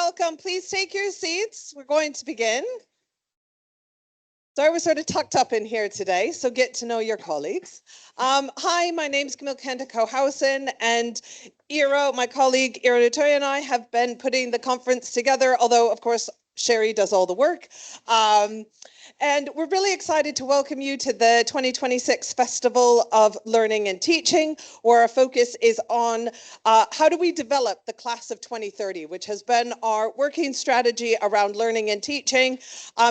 welcome. Please take your seats. We're going to begin. Sorry, we're sort of tucked up in here today, so get to know your colleagues. Hi, my name's Camille Kenta-Kohausen, and Ira, my colleague Ira Lutoya, and I have been putting the conference together, although, of course, Sherry does all the work. And we're really excited to welcome you to the 2026 Festival of Learning and Teaching, where our focus is on how do we develop the class of 2030, which has been our working strategy around learning and teaching,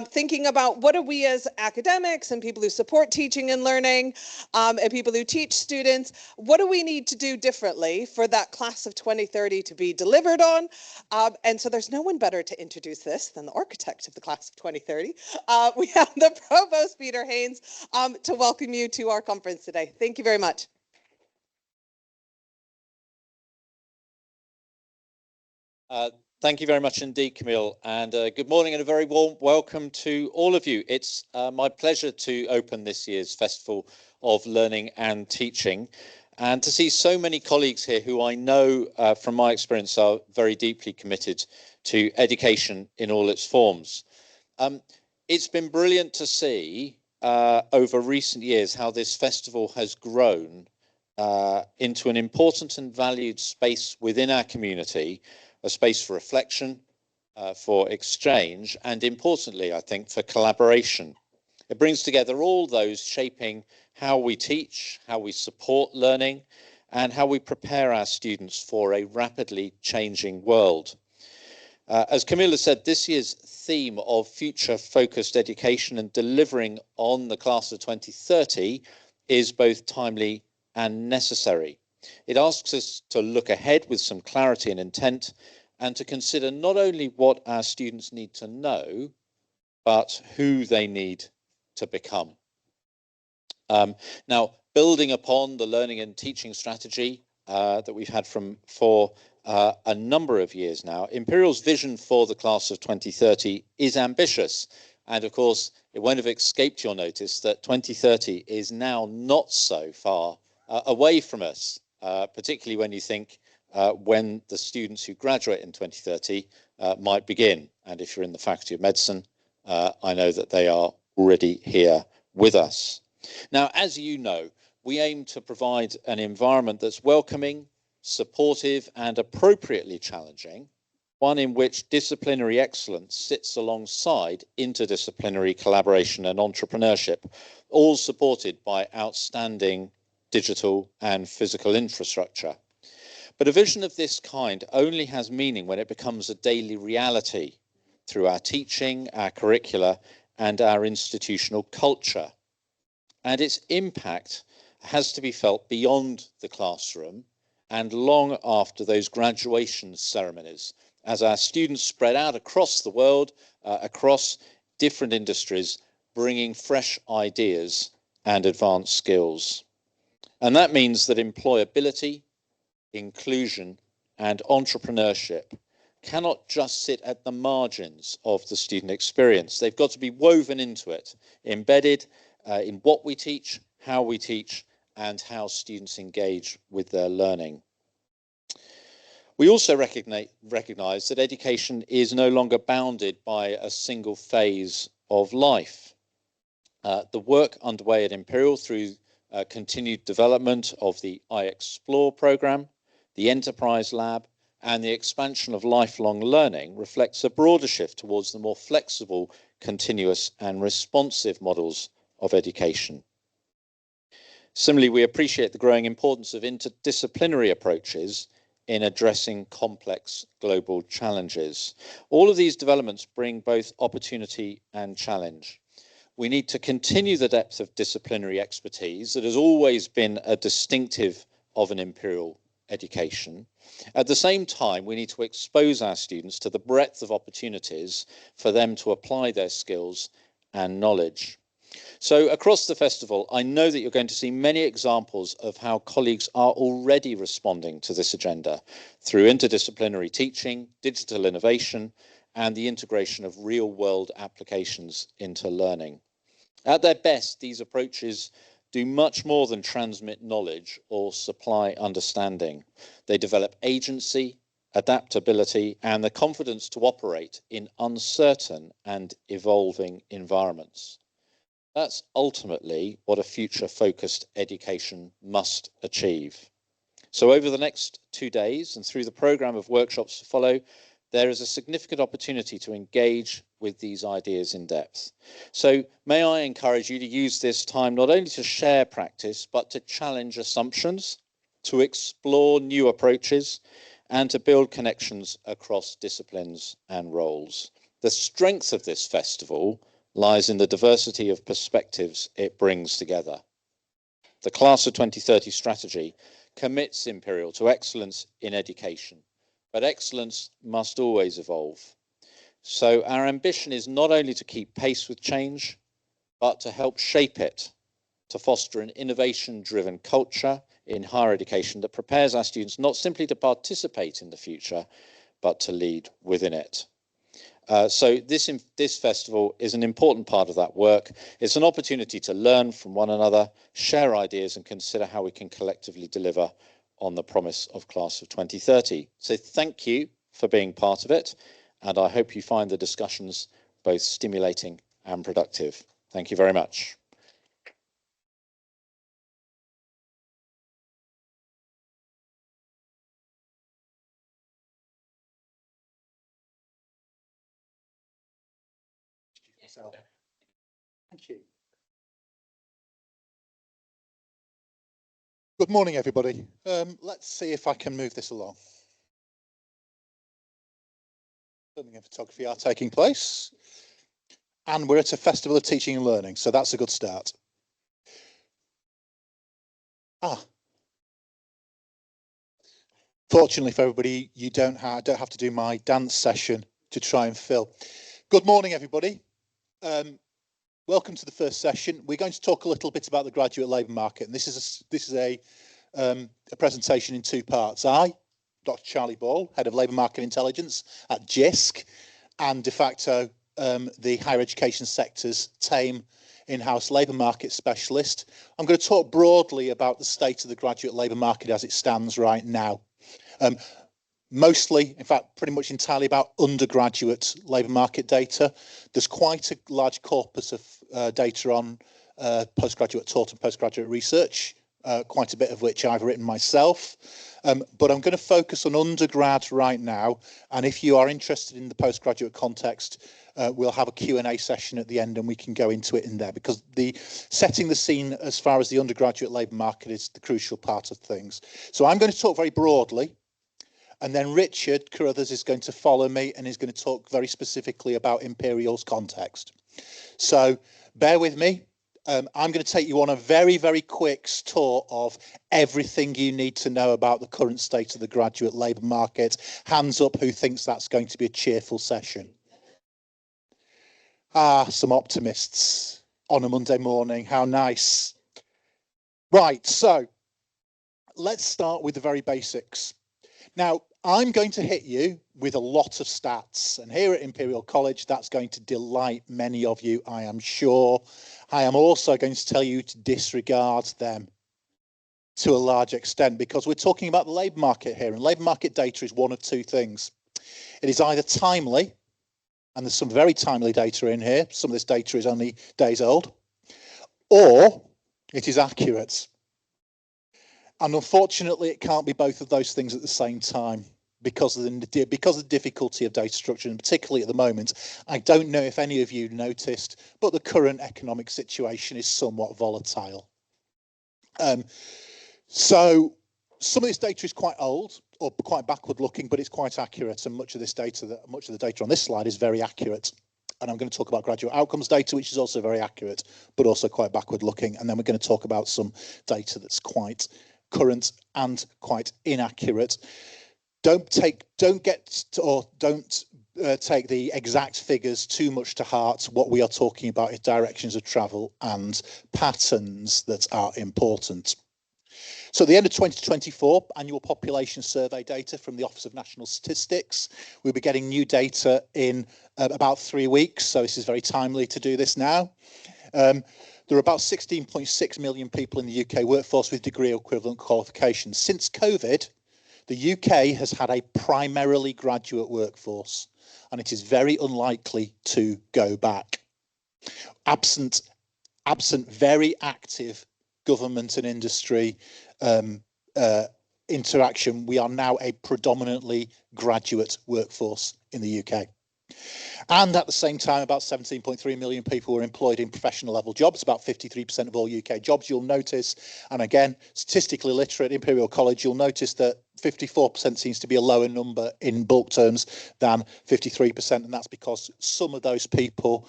thinking about what are we as academics and people who support teaching and learning and people who teach students, what do we need to do differently for that class of 2030 to be delivered on? And so there's no one better to introduce this than the architect of the class of 2030. We have the Provost, Peter Haynes, to welcome you to our conference today. Thank you very much. Thank you very much indeed, Camille, and good morning and a very warm welcome to all of you. It's my pleasure to open this year's Festival of Learning and Teaching, and to see so many colleagues here who I know from my experience are very deeply committed to education in all its forms. It's been brilliant to see over recent years how this festival has grown into an important and valued space within our community, a space for reflection, for exchange, and importantly, I think, for collaboration. It brings together all those shaping how we teach, how we support learning, and how we prepare our students for a rapidly changing world. As Camilla said, this year's theme of future-focused education and delivering on the class of 2030 is both timely and necessary. It asks us to look ahead with some clarity and intent, and to consider not only what our students need to know, but who they need to become. Now, building upon the learning and teaching strategy that we've had for a number of years now, Imperial's vision for the class of 2030 is ambitious. And of course, it won't have escaped your notice that 2030 is now not so far away from us, particularly when you think when the students who graduate in 2030 might begin. And if you're in the Faculty of Medicine, I know that they are already here with us. Now, as you know, we aim to provide an environment that's welcoming, supportive, and appropriately challenging, one in which disciplinary excellence sits alongside interdisciplinary collaboration and entrepreneurship, all supported by outstanding digital and physical infrastructure. But a vision of this kind only has meaning when it becomes a daily reality through our teaching, our curricula, and our institutional culture. And its impact has to be felt beyond the classroom and long after those graduation ceremonies, as our students spread out across the world, across different industries, bringing fresh ideas and advanced skills. And that means that employability, inclusion, and entrepreneurship cannot just sit at the margins of the student experience. They've got to be woven into it, embedded in what we teach, how we teach, and how students engage with their learning. We also recognize that education is no longer bounded by a single phase of life. The work underway at Imperial through continued development of the iExplore program, the Enterprise Lab, and the expansion of lifelong learning reflects a broader shift towards the more flexible, continuous, and responsive models of education. Similarly, we appreciate the growing importance of interdisciplinary approaches in addressing complex global challenges. All of these developments bring both opportunity and challenge. We need to continue the depth of disciplinary expertise that has always been a distinctive of an Imperial education. At the same time, we need to expose our students to the breadth of opportunities for them to apply their skills and knowledge. So across the festival, I know that you're going to see many examples of how colleagues are already responding to this agenda through interdisciplinary teaching, digital innovation, and the integration of real-world applications into learning. At their best, these approaches do much more than transmit knowledge or supply understanding. They develop agency, adaptability, and the confidence to operate in uncertain and evolving environments. That's ultimately what a future-focused education must achieve. So over the next 2 days and through the programme of workshops to follow, there is a significant opportunity to engage with these ideas in depth. So may I encourage you to use this time not only to share practice, but to challenge assumptions, to explore new approaches, and to build connections across disciplines and roles. The strength of this festival lies in the diversity of perspectives it brings together. The Class of 2030 strategy commits Imperial to excellence in education, but excellence must always evolve. So our ambition is not only to keep pace with change, but to help shape it, to foster an innovation-driven culture in higher education that prepares our students not simply to participate in the future, but to lead within it. So this festival is an important part of that work. It's an opportunity to learn from one another, share ideas, and consider how we can collectively deliver on the promise of Class of 2030. So thank you for being part of it, and I hope you find the discussions both stimulating and productive. Thank you very much. Thank you. Good morning, everybody. Let's see if I can move this along. Filming and photography are taking place, and we're at a festival of teaching and learning, so that's a good start. Fortunately for everybody, I don't have to do my dance session to try and fill. Good morning, everybody. Welcome to the first session. We're going to talk a little bit about the graduate labour market, and this is a presentation in two parts. I, Dr. Charlie Ball, Head of Labour Market Intelligence at Jisc, and de facto the higher education sector's TAME in-house labour market specialist. I'm going to talk broadly about the state of the graduate labour market as it stands right now. Mostly, in fact, pretty much entirely about undergraduate labour market data. There's quite a large corpus of data on postgraduate taught and postgraduate research, quite a bit of which I've written myself. But I'm going to focus on undergrad right now. And if you are interested in the postgraduate context, we'll have a Q&A session at the end and we can go into it in there, because the setting the scene as far as the undergraduate labour market is the crucial part of things. So I'm going to talk very broadly. And then Richard Carruthers is going to follow me and is going to talk very specifically about Imperial's context. So bear with me. I'm going to take you on a very, very quick tour of everything you need to know about the current state of the graduate labour market. Hands up who thinks that's going to be a cheerful session. Some optimists on a Monday morning. How nice. Right, so let's start with the very basics. Now, I'm going to hit you with a lot of stats, and here at Imperial College, that's going to delight many of you, I am sure. I am also going to tell you to disregard them to a large extent, because we're talking about the labour market here, and labour market data is one of two things. It is either timely, and there's some very timely data in here, some of this data is only days old, or it is accurate. And unfortunately, it can't be both of those things at the same time because of the difficulty of data structure, and particularly at the moment. I don't know if any of you noticed, but the current economic situation is somewhat volatile. So some of this data is quite old or quite backward looking, but it's quite accurate, and much of the data on this slide is very accurate. And I'm going to talk about graduate outcomes data, which is also very accurate, but also quite backward looking. And then we're going to talk about some data that's quite current and quite inaccurate. Don't take the exact figures too much to heart. What we are talking about is directions of travel and patterns that are important. So at the end of 2024, annual population survey data from the Office of National Statistics. We'll be getting new data in about 3 weeks, so this is very timely to do this now. There are about 16.6 million people in the UK workforce with degree equivalent qualifications. Since COVID, The UK has had a primarily graduate workforce, and it is very unlikely to go back. Absent very active government and industry interaction, we are now a predominantly graduate workforce in the UK. And at the same time, about 17.3 million people were employed in professional level jobs, about 53% of all UK jobs. You'll notice, and again, statistically literate Imperial College, you'll notice that 54% seems to be a lower number in bulk terms than 53%. And that's because some of those people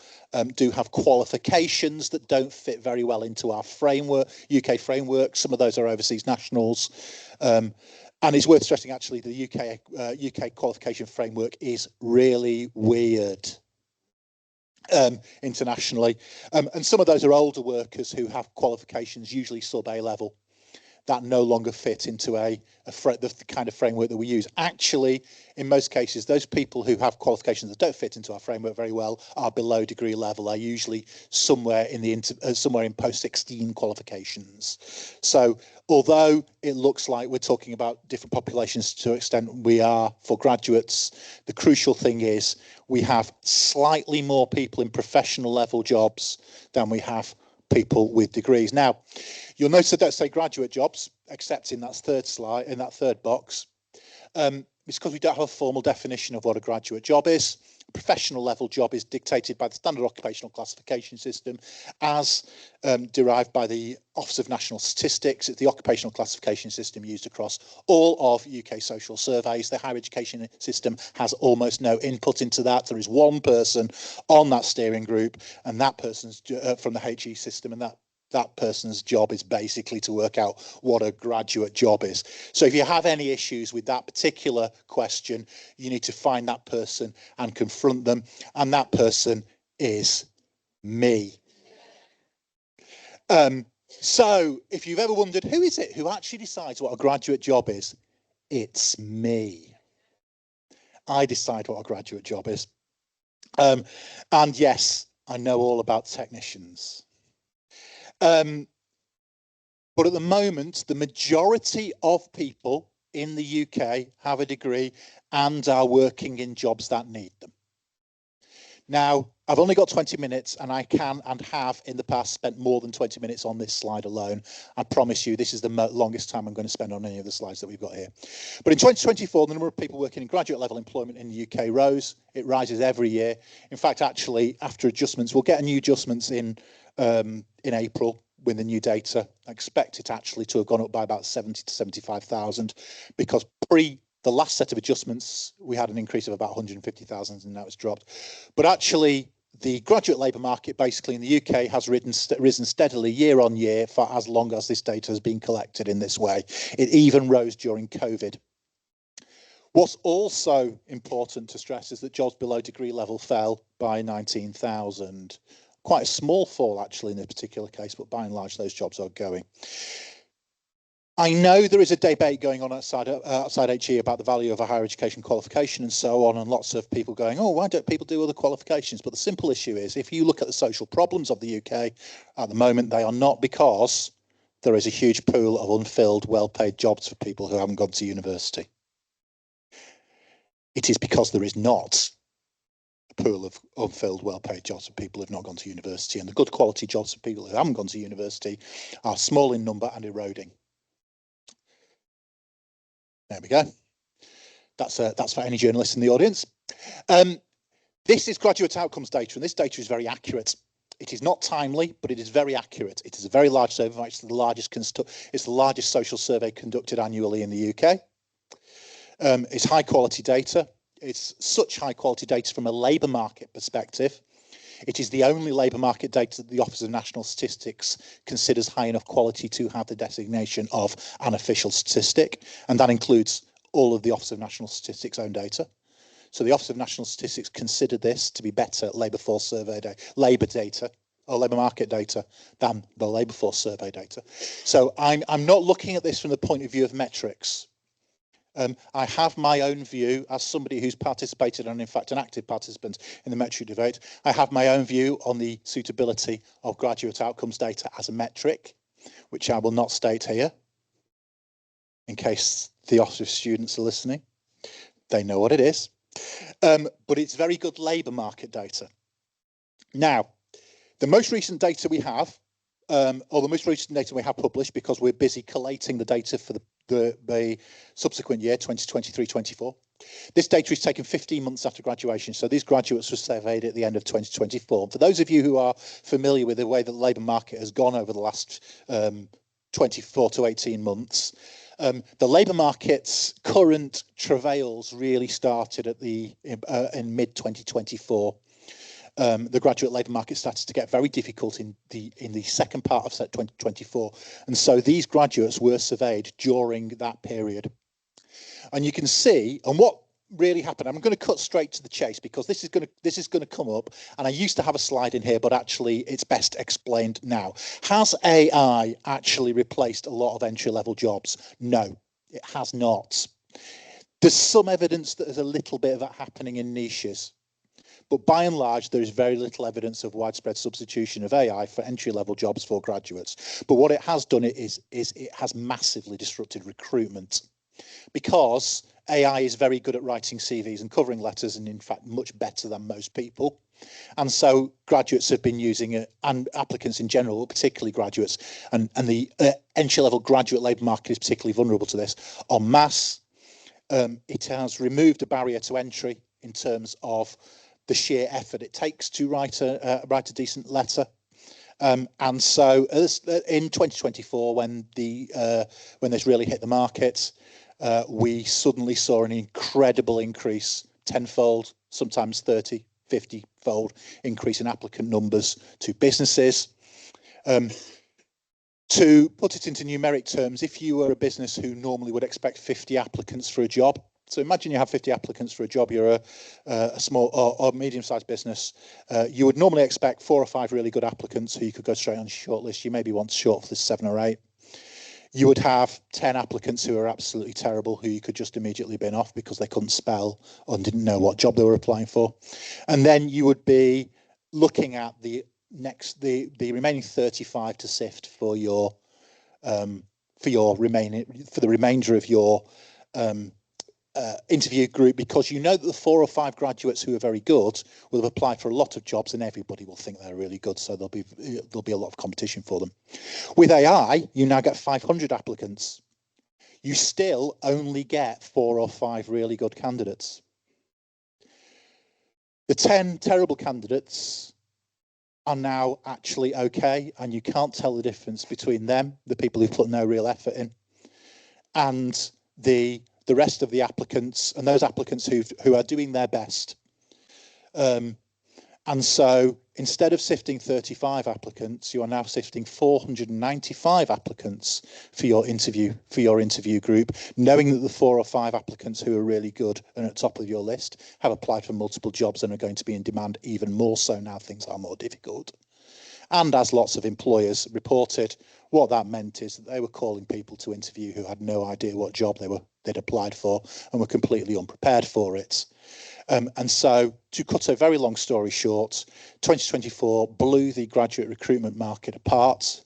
do have qualifications that don't fit very well into our framework, UK framework. Some of those are overseas nationals. And it's worth stressing, actually, the UK qualification framework is really weird internationally. And some of those are older workers who have qualifications, usually sub-A level, that no longer fit into the kind of framework that we use. Actually, in most cases, those people who have qualifications that don't fit into our framework very well are below degree level. Are usually somewhere in somewhere in post-16 qualifications. So, although it looks like we're talking about different populations to an extent, we are for graduates. The crucial thing is we have slightly more people in professional level jobs than we have people with degrees. Now, you'll notice that don't say graduate jobs, except in that third slide, in that third box. It's because we don't have a formal definition of what a graduate job is. A professional level job is dictated by the Standard Occupational Classification System as derived by the Office of National Statistics. It's the occupational classification system used across all of UK social surveys. The higher education system has almost no input into that. There is one person on that steering group, and that person's from the HE system, and that person's job is basically to work out what a graduate job is. So if you have any issues with that particular question, you need to find that person and confront them. And that person is me. So if you've ever wondered, who is it who actually decides what a graduate job is? It's me. I decide what a graduate job is. And yes, I know all about technicians. But at the moment, the majority of people in the UK have a degree and are working in jobs that need them. Now, I've only got 20 minutes, and I can and have in the past spent more than 20 minutes on this slide alone. I promise you, this is the longest time I'm going to spend on any of the slides that we've got here. But in 2024, the number of people working in graduate level employment in the UK rose. It rises every year. In fact, actually, after adjustments, we'll get a new adjustments in April with the new data. I expect it actually to have gone up by about 70 to 75,000, because the last set of adjustments, we had an increase of about 150,000, and now it's dropped. But actually, the graduate labour market basically in the UK has risen steadily year on year for as long as this data has been collected in this way. It even rose during COVID. What's also important to stress is that jobs below degree level fell by 19,000. Quite a small fall, actually, in this particular case, but by and large, those jobs are going. I know there is a debate going on outside HE about the value of a higher education qualification and so on, and lots of people going, oh, why don't people do other qualifications? But the simple issue is, if you look at the social problems of the UK at the moment, they are not because there is a huge pool of unfilled, well-paid jobs for people who haven't gone to university. It is because there is not a pool of unfilled, well-paid jobs for people who have not gone to university, and the good quality jobs for people who haven't gone to university are small in number and eroding. There we go. That's for any journalists in the audience. This is graduate outcomes data, and this data is very accurate. It is not timely, but it is very accurate. It is a very large survey. It's the largest social survey conducted annually in the UK. It's high quality data. It's such high quality data from a labour market perspective. It is the only labour market data that the Office of National Statistics considers high enough quality to have the designation of an official statistic, and that includes all of the Office of National Statistics' own data. So the Office of National Statistics considered this to be better labour force survey labour data or labour market data than the labour force survey data. So I'm not looking at this from the point of view of metrics. I have my own view as somebody who's participated and in fact an active participant in the metric debate. I have my own view on the suitability of graduate outcomes data as a metric, which I will not state here in case the Office students are listening. They know what it is. But it's very good labour market data. Now, the most recent data we have, or the most recent data we have published, because we're busy collating the data for the subsequent year, 2023-24. This data is taken 15 months after graduation. So these graduates were surveyed at the end of 2024. For those of you who are familiar with the way that the labour market has gone over the last 24 to 18 months, the labour market's current travails really started at in mid 2024. The graduate labour market started to get very difficult in the second part of 2024, and so these graduates were surveyed during that period. And you can see, and what really happened, I'm going to cut straight to the chase because this is going to come up, and I used to have a slide in here, but actually it's best explained now. Has AI actually replaced a lot of entry-level jobs? No, it has not. There's some evidence that there's a little bit of that happening in niches, but by and large, there is very little evidence of widespread substitution of AI for entry-level jobs for graduates. But what it has done is it has massively disrupted recruitment, because AI is very good at writing CVs and covering letters, and in fact much better than most people. And so graduates have been using it, and applicants in general, particularly graduates, and the entry-level graduate labour market is particularly vulnerable to this en masse. It has removed a barrier to entry in terms of the sheer effort it takes to write a decent letter. And so in 2024, when this really hit the market, we suddenly saw an incredible increase, tenfold, sometimes 30, 50-fold increase in applicant numbers to businesses. To put it into numeric terms, if you were a business who normally would expect 50 applicants for a job, so imagine you have 50 applicants for a job, you're a small or medium-sized business, you would normally expect 4 or 5 really good applicants who you could go straight on a shortlist. You maybe want to shortlist 7 or 8. You would have 10 applicants who are absolutely terrible, who you could just immediately bin off because they couldn't spell or didn't know what job they were applying for. And then you would be looking at the remaining 35 to sift for the remainder of your interview group, because you know that the 4 or 5 graduates who are very good will have applied for a lot of jobs, and everybody will think they're really good, so there'll be a lot of competition for them. With AI, you now get 500 applicants. You still only get 4 or 5 really good candidates. The 10 terrible candidates are now actually okay, and you can't tell the difference between them, the people who put no real effort in, and the rest of the applicants, and those applicants who are doing their best. And so instead of sifting 35 applicants, you are now sifting 495 applicants for your interview group, knowing that the 4 or 5 applicants who are really good and at top of your list have applied for multiple jobs and are going to be in demand even more so now things are more difficult. And as lots of employers reported, what that meant is that they were calling people to interview who had no idea what job they'd applied for and were completely unprepared for it. And so, to cut a very long story short, 2024 blew the graduate recruitment market apart.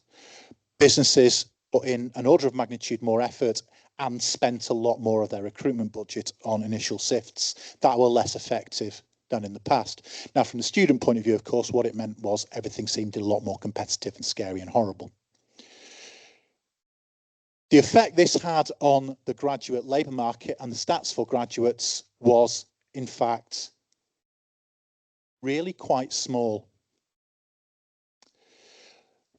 Businesses put in an order of magnitude more effort and spent a lot more of their recruitment budget on initial sifts that were less effective than in the past. Now, from the student point of view, of course, what it meant was everything seemed a lot more competitive and scary and horrible. The effect this had on the graduate labour market and the stats for graduates was, in fact, really quite small.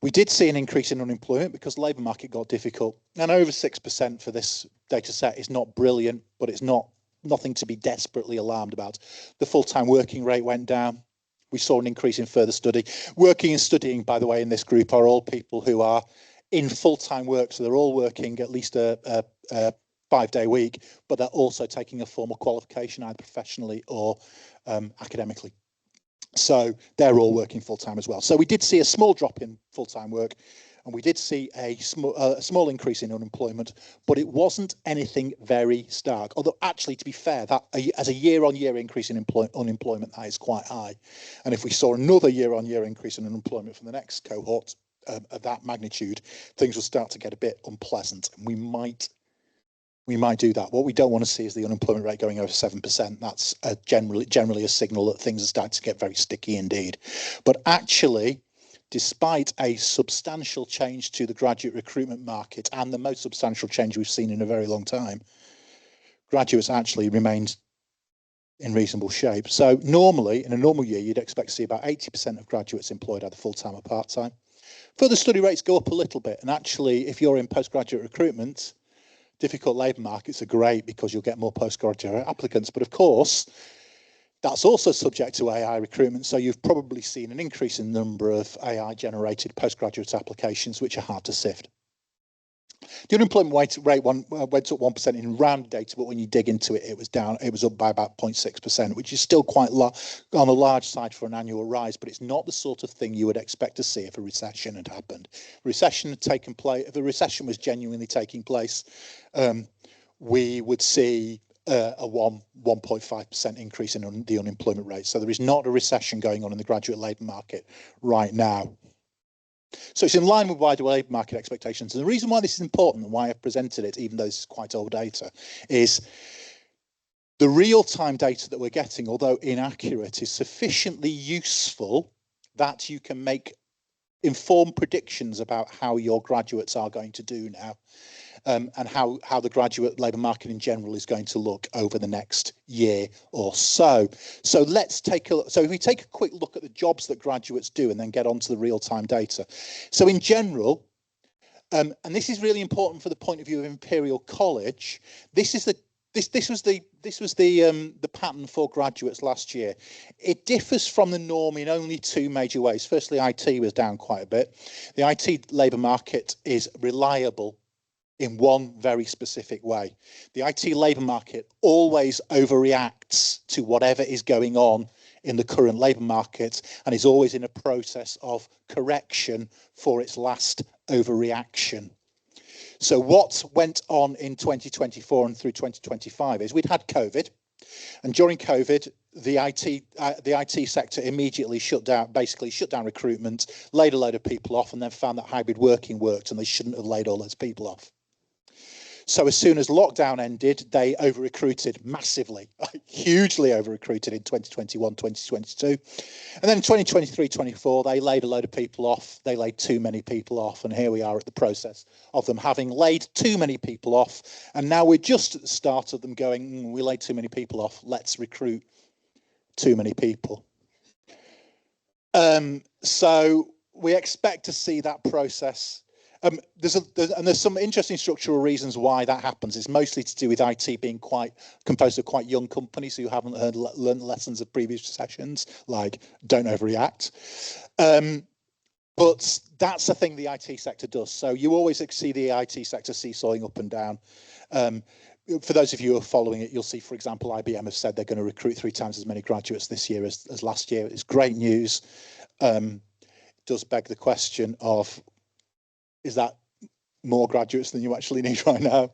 We did see an increase in unemployment because the labour market got difficult, and over 6% for this data set is not brilliant, but it's nothing to be desperately alarmed about. The full-time working rate went down. We saw an increase in further study. Working and studying, by the way, in this group are all people who are in full-time work, so they're all working at least a 5-day week, but they're also taking a formal qualification either professionally or academically. So they're all working full-time as well. So we did see a small drop in full-time work, and we did see a small increase in unemployment, but it wasn't anything very stark. Although actually, to be fair, that as a year-on-year increase in unemployment, that is quite high. And if we saw another year-on-year increase in unemployment from the next cohort of that magnitude, things will start to get a bit unpleasant, and we might we might do that. What we don't want to see is the unemployment rate going over 7%. That's generally a signal that things are starting to get very sticky indeed. But actually, despite a substantial change to the graduate recruitment market, and the most substantial change we've seen in a very long time, graduates actually remained in reasonable shape. So normally, in a normal year, you'd expect to see about 80% of graduates employed either full-time or part-time. Further study rates go up a little bit. And actually, if you're in postgraduate recruitment, difficult labour markets are great because you'll get more postgraduate applicants. But of course, that's also subject to AI recruitment. So you've probably seen an increase in the number of AI-generated postgraduate applications, which are hard to sift. The unemployment rate went up 1% in round data, but when you dig into it, it was down. It was up by about 0.6%, which is still quite on the large side for an annual rise. But it's not the sort of thing you would expect to see if a recession had happened. Recession had taken place. If a recession was genuinely taking place, we would see a 1.5% increase in the unemployment rate. So there is not a recession going on in the graduate labour market right now. So it's in line with wider labour market expectations. And the reason why this is important and why I've presented it, even though this is quite old data, is the real-time data that we're getting, although inaccurate, is sufficiently useful that you can make informed predictions about how your graduates are going to do now, and how the graduate labour market in general is going to look over the next year or so. So let's take a so if we take a quick look at the jobs that graduates do and then get onto the real-time data. So in general, and this is really important for the point of view of Imperial College, this was the pattern for graduates last year. It differs from the norm in only two major ways. Firstly, IT was down quite a bit. The IT labour market is reliable in one very specific way. The IT labour market always overreacts to whatever is going on in the current labour market and is always in a process of correction for its last overreaction. So what went on in 2024 and through 2025 is we'd had COVID, and during COVID, the IT sector immediately basically shut down recruitment, laid a load of people off, and then found that hybrid working worked, and they shouldn't have laid all those people off. So as soon as lockdown ended, they over-recruited massively, hugely over-recruited in 2021, 2022. And then in 2023, 24, they laid a load of people off. They laid too many people off. And here we are at the process of them having laid too many people off. And now we're just at the start of them going, we laid too many people off. Let's recruit too many people. So we expect to see that process. There's some interesting structural reasons why that happens. It's mostly to do with IT being composed of quite young companies who haven't learned the lessons of previous recessions, like don't overreact. But that's the thing the IT sector does. So you always see the IT sector seesawing up and down. For those of you who are following it, you'll see, for example, IBM have said they're going to recruit 3 times as many graduates this year as last year. It's great news. It does beg the question of, is that more graduates than you actually need right now?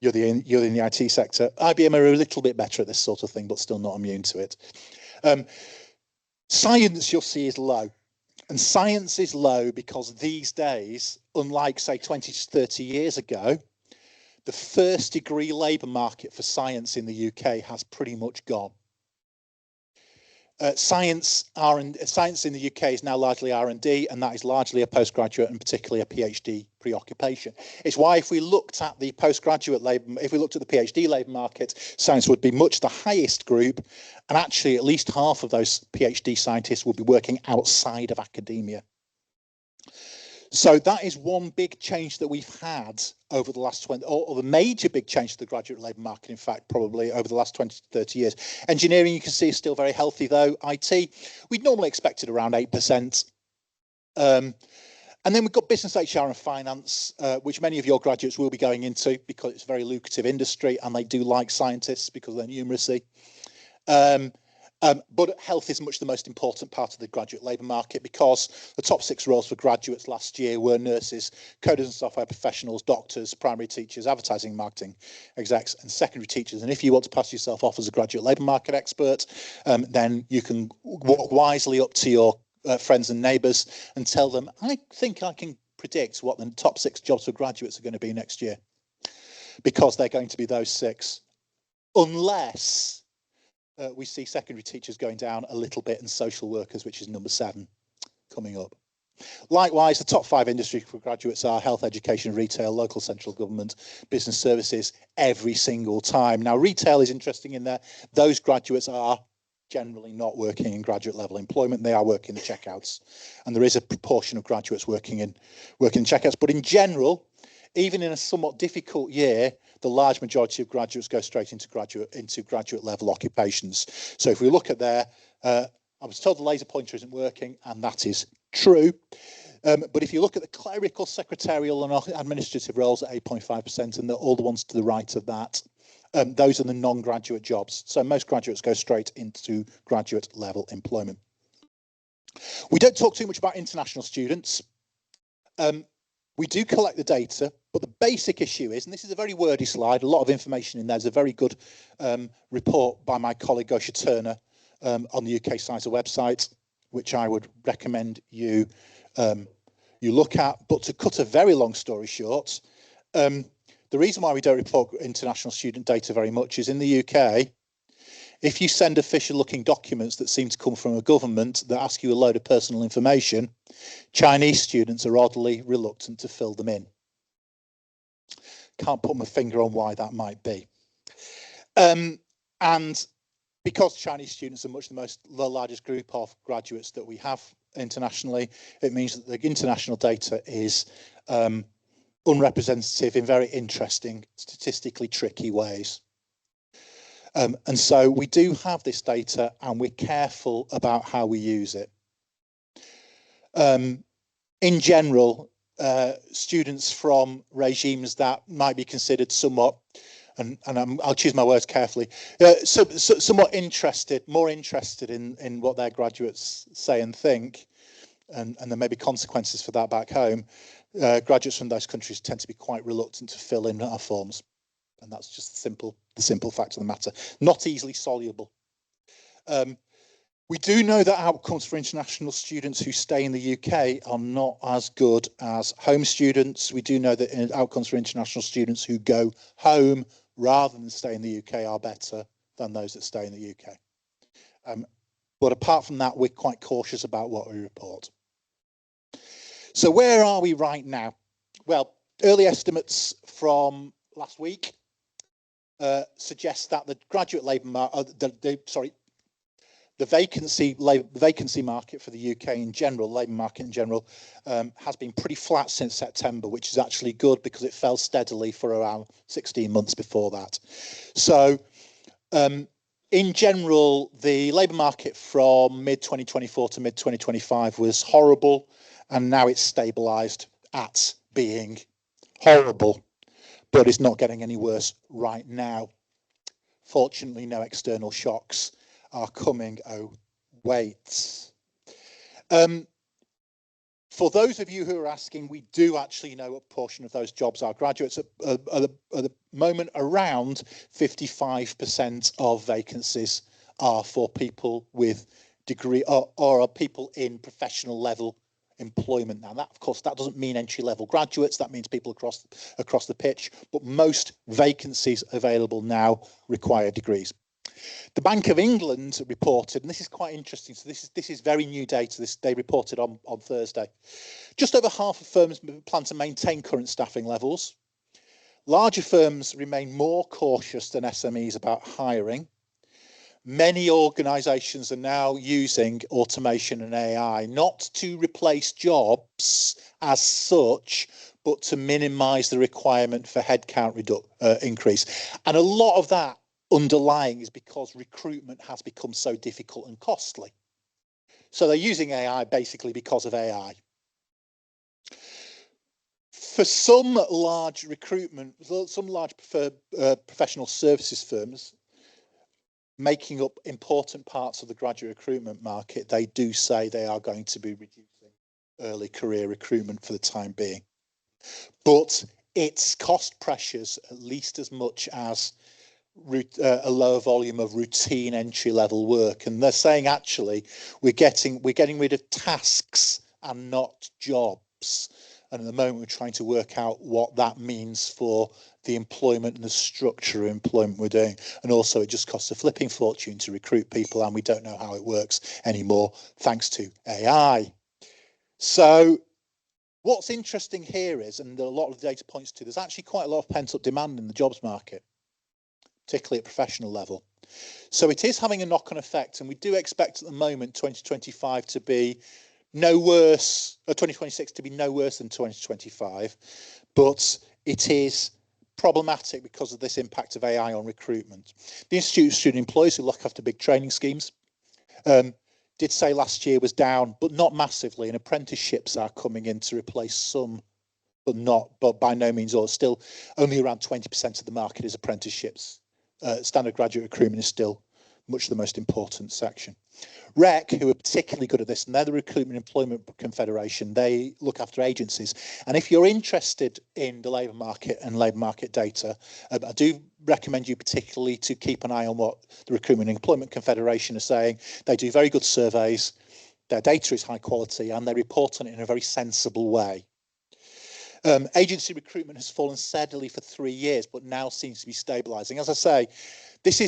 You're in the IT sector. IBM are a little bit better at this sort of thing, but still not immune to it. Science, you'll see, is low. And science is low because these days, unlike, say, 20 to 30 years ago, the first degree labour market for science in the UK has pretty much gone. Science in the UK is now largely R&D, and that is largely a postgraduate and particularly a PhD preoccupation. It's why if we looked at the postgraduate labour, if we looked at the PhD labour market, science would be much the highest group, and actually at least half of those PhD scientists will be working outside of academia. So that is one big change that we've had over the last 20, or the major big change to the graduate labour market, in fact, probably over the last 20 to 30 years. Engineering, you can see, is still very healthy, though. IT, we'd normally expected around 8%. And then we've got business, HR and finance, which many of your graduates will be going into because it's a very lucrative industry and they do like scientists because of their numeracy. But health is much the most important part of the graduate labour market because the top 6 roles for graduates last year were nurses, coders and software professionals, doctors, primary teachers, advertising, marketing execs and secondary teachers. And if you want to pass yourself off as a graduate labour market expert, then you can walk wisely up to your friends and neighbours and tell them, I think I can predict what the top 6 jobs for graduates are going to be next year. because they're going to be those 6, unless we see secondary teachers going down a little bit and social workers, which is number 7 coming up. Likewise, the top 5 industry graduates are health, education, retail, local central government, business services, every single time. Now, retail is interesting in that those graduates are generally not working in graduate level employment. They are working in checkouts, and there is a proportion of graduates working in checkouts. But in general, even in a somewhat difficult year, the large majority of graduates go straight into graduate level occupations. So if we look at there, I was told the laser pointer isn't working, and that is true. But if you look at the clerical, secretarial and administrative roles at 8.5%, and all the ones to the right of that, those are the non-graduate jobs. So most graduates go straight into graduate level employment. We don't talk too much about international students. We do collect the data, but the basic issue is, and this is a very wordy slide, a lot of information in there. There's a very good report by my colleague Gosha Turner on the UK CISA website, which I would recommend you look at. But to cut a very long story short, the reason why we don't report international student data very much is in the UK, if you send official looking documents that seem to come from a government that ask you a load of personal information, Chinese students are oddly reluctant to fill them in. Can't put my finger on why that might be. And because Chinese students are the largest group of graduates that we have internationally, it means that the international data is unrepresentative in very interesting, statistically tricky ways. And so we do have this data, and we're careful about how we use it. In general, students from regimes that might be considered somewhat, and I'll choose my words carefully, somewhat more interested in what their graduates say and think, and there may be consequences for that back home. Graduates from those countries tend to be quite reluctant to fill in our forms, and that's just the simple fact of the matter. Not easily soluble. We do know that outcomes for international students who stay in the UK are not as good as home students. We do know that outcomes for international students who go home rather than stay in the UK are better than those that stay in the UK. But apart from that, we're quite cautious about what we report. So where are we right now? Well, early estimates from last week suggest that the graduate labour market, the vacancy market for the UK in general, labour market in general, has been pretty flat since September, which is actually good because it fell steadily for around 16 months before that. So in general, the labour market from mid-2024 to mid-2025 was horrible, and now it's stabilised at being horrible, but it's not getting any worse right now. Fortunately, no external shocks are coming. Oh, wait. For those of you who are asking, we do actually know what portion of those jobs are graduates. At the moment, around 55% of vacancies are for people with degree or are people in professional level employment. Now, that, of course, that doesn't mean entry-level graduates. That means people across the pitch. But most vacancies available now require degrees. The Bank of England reported, and this is quite interesting. So this is very new data. They reported on Thursday. Just over half of firms plan to maintain current staffing levels. Larger firms remain more cautious than SMEs about hiring. Many organisations are now using automation and AI not to replace jobs as such, but to minimise the requirement for headcount increase. And a lot of that underlying is because recruitment has become so difficult and costly. So they're using AI basically because of AI. For some large professional services firms making up important parts of the graduate recruitment market, they do say they are going to be reducing early career recruitment for the time being. But it's cost pressures at least as much as a lower volume of routine entry-level work, and they're saying actually we're getting rid of tasks and not jobs. And at the moment, we're trying to work out what that means for the employment and the structure of employment we're doing. And also it just costs a flipping fortune to recruit people, and we don't know how it works anymore thanks to AI. So what's interesting here is, and a lot of the data points to, there's actually quite a lot of pent-up demand in the jobs market, particularly at professional level. So it is having a knock-on effect, and we do expect at the moment 2025 to be no worse, or 2026 to be no worse than 2025, but it is problematic because of this impact of AI on recruitment. The Institute of Student Employees, who look after big training schemes, did say last year was down, but not massively, and apprenticeships are coming in to replace some, but by no means all. Still, only around 20% of the market is apprenticeships. Standard graduate recruitment is still much the most important section. REC, who are particularly good at this, and they're the Recruitment Employment Confederation, they look after agencies. And if you're interested in the labour market and labour market data, I do recommend you particularly to keep an eye on what the Recruitment Employment Confederation are saying. They do very good surveys, their data is high quality, and they report on it in a very sensible way. Agency recruitment has fallen steadily for 3 years, but now seems to be stabilising. As I say, this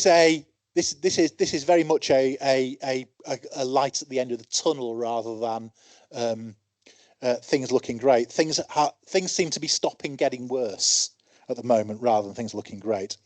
is very much a light at the end of the tunnel rather than things looking great. Things seem to be stopping getting worse at the moment rather than things looking great.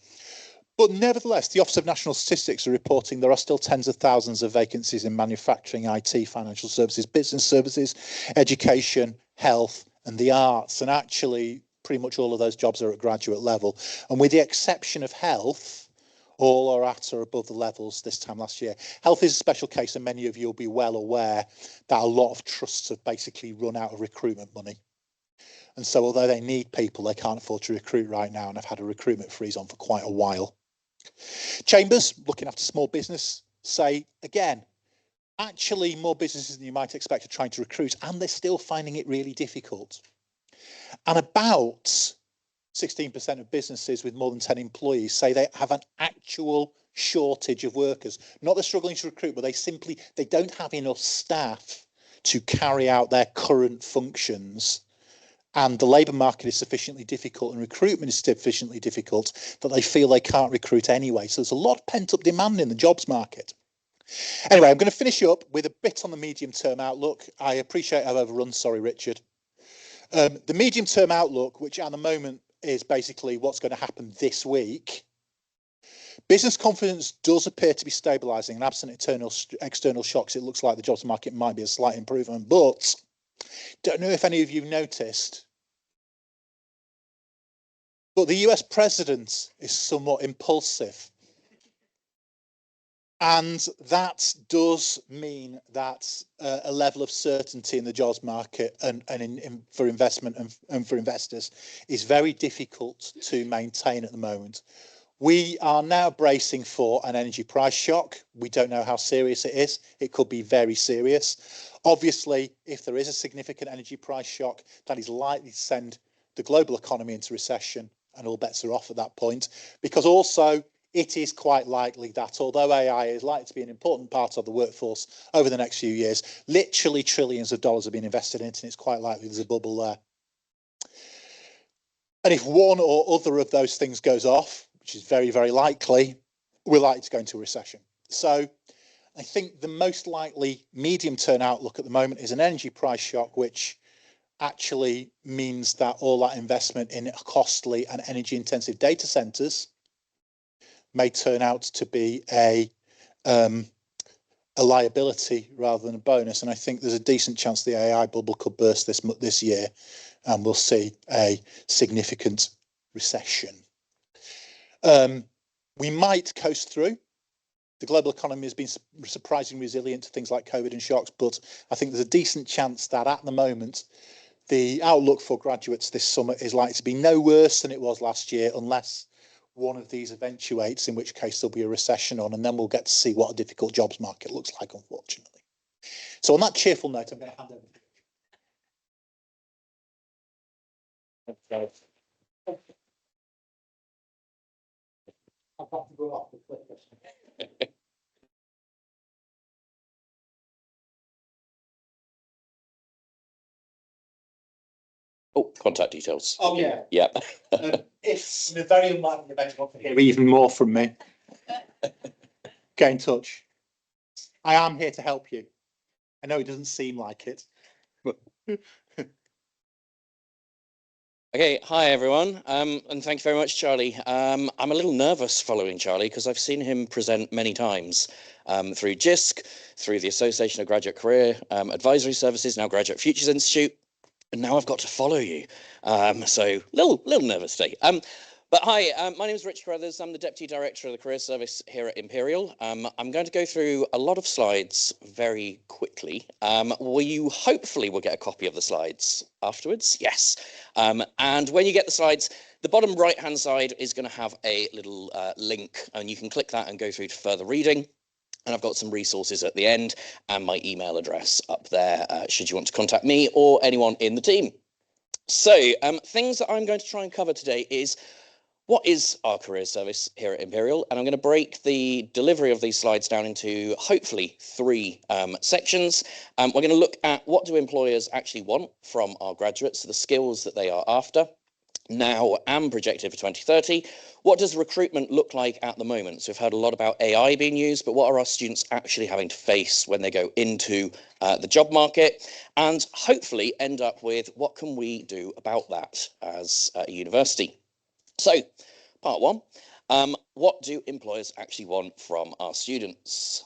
But nevertheless, the Office of National Statistics are reporting there are still tens of thousands of vacancies in manufacturing, IT, financial services, business services, education, health, and the arts. And actually, pretty much all of those jobs are at graduate level. And with the exception of health, all are at or above the levels this time last year. Health is a special case, and many of you will be well aware that a lot of trusts have basically run out of recruitment money. And so although they need people, they can't afford to recruit right now, and have had a recruitment freeze on for quite a while. Chambers, looking after small business, say again, actually more businesses than you might expect are trying to recruit, and they're still finding it really difficult. And about 16% of businesses with more than 10 employees say they have an actual shortage of workers. Not they're struggling to recruit, but they don't have enough staff to carry out their current functions. And the labour market is sufficiently difficult and recruitment is sufficiently difficult that they feel they can't recruit anyway. So there's a lot of pent-up demand in the jobs market. Anyway, I'm going to finish up with a bit on the medium-term outlook. I appreciate I've overrun, sorry, Richard. The medium-term outlook, which at the moment is basically what's going to happen this week. Business confidence does appear to be stabilising, and absent external shocks, it looks like the jobs market might be a slight improvement, but don't know if any of you noticed, but the US president is somewhat impulsive. And that does mean that a level of certainty in the jobs market and for investment and for investors is very difficult to maintain at the moment. We are now bracing for an energy price shock. We don't know how serious it is. It could be very serious. Obviously, if there is a significant energy price shock, that is likely to send the global economy into recession, and all bets are off at that point. Because also, it is quite likely that although AI is likely to be an important part of the workforce over the next few years, literally trillions of dollars have been invested in it, and it's quite likely there's a bubble there. And if one or other of those things goes off, which is very, very likely, we're likely to go into a recession. So I think the most likely medium-term outlook at the moment is an energy price shock, which actually means that all that investment in costly and energy-intensive data centers may turn out to be a liability rather than a bonus. And I think there's a decent chance the AI bubble could burst this year, and we'll see a significant recession. We might coast through. The global economy has been surprisingly resilient to things like COVID and shocks, but I think there's a decent chance that at the moment, the outlook for graduates this summer is likely to be no worse than it was last year, unless one of these eventuates, in which case there'll be a recession on, and then we'll get to see what a difficult jobs market looks like, unfortunately. So on that cheerful note, I'm going to hand over to you. I've got to go off the clicker. Oh, contact details. Oh, yeah. Yeah. If in a very unlikely event you want to hear even more from me, get in touch. I am here to help you. I know it doesn't seem like it, but Okay, hi everyone, and thank you very much, Charlie. I'm a little nervous following Charlie because I've seen him present many times through Jisc, through the Association of Graduate Career Advisory Services, now Graduate Futures Institute, and now I've got to follow you. So little nervous today. But hi, my name is Rich Carruthers. I'm the Deputy Director of the Career Service here at Imperial. I'm going to go through a lot of slides very quickly. You hopefully will get a copy of the slides afterwards? Yes. And when you get the slides, the bottom right-hand side is going to have a little link, and you can click that and go through to further reading. And I've got some resources at the end and my email address up there, should you want to contact me or anyone in the team. So things that I'm going to try and cover today is what is our career service here at Imperial? And I'm going to break the delivery of these slides down into hopefully 3 sections. We're going to look at what do employers actually want from our graduates, the skills that they are after now and projected for 2030. What does recruitment look like at the moment? So we've heard a lot about AI being used, but what are our students actually having to face when they go into the job market? And hopefully end up with what can we do about that as a university? So, part 1, what do employers actually want from our students?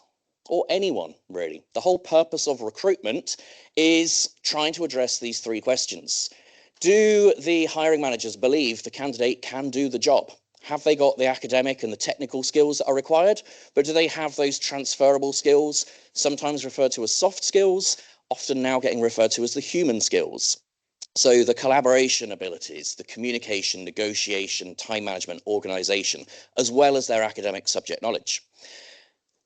Or anyone, really. The whole purpose of recruitment is trying to address these 3 questions. Do the hiring managers believe the candidate can do the job? Have they got the academic and the technical skills that are required? But do they have those transferable skills, sometimes referred to as soft skills, often now getting referred to as the human skills? So the collaboration abilities, the communication, negotiation, time management, organization, as well as their academic subject knowledge.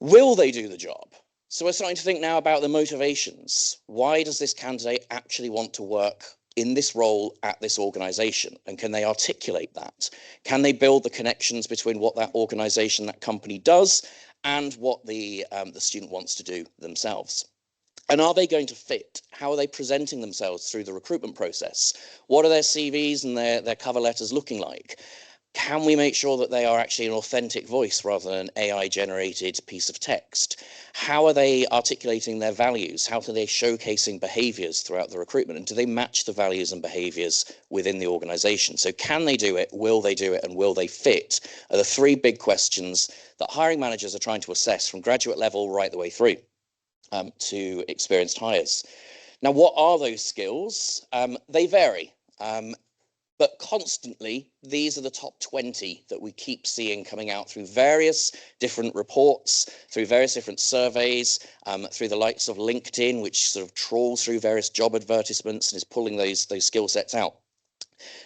Will they do the job? So we're starting to think now about the motivations. Why does this candidate actually want to work in this role at this organization? And can they articulate that? Can they build the connections between what that organization, that company does and what the student wants to do themselves? And are they going to fit? How are they presenting themselves through the recruitment process? What are their CVs and their cover letters looking like? Can we make sure that they are actually an authentic voice rather than an AI-generated piece of text? How are they articulating their values? How are they showcasing behaviors throughout the recruitment? And do they match the values and behaviors within the organization? So can they do it? Will they do it? And will they fit? Are the 3 big questions that hiring managers are trying to assess from graduate level right the way through to experienced hires. Now, what are those skills? They vary. But constantly, these are the top 20 that we keep seeing coming out through various different reports, through various different surveys, through the likes of LinkedIn, which sort of trawls through various job advertisements and is pulling those skill sets out.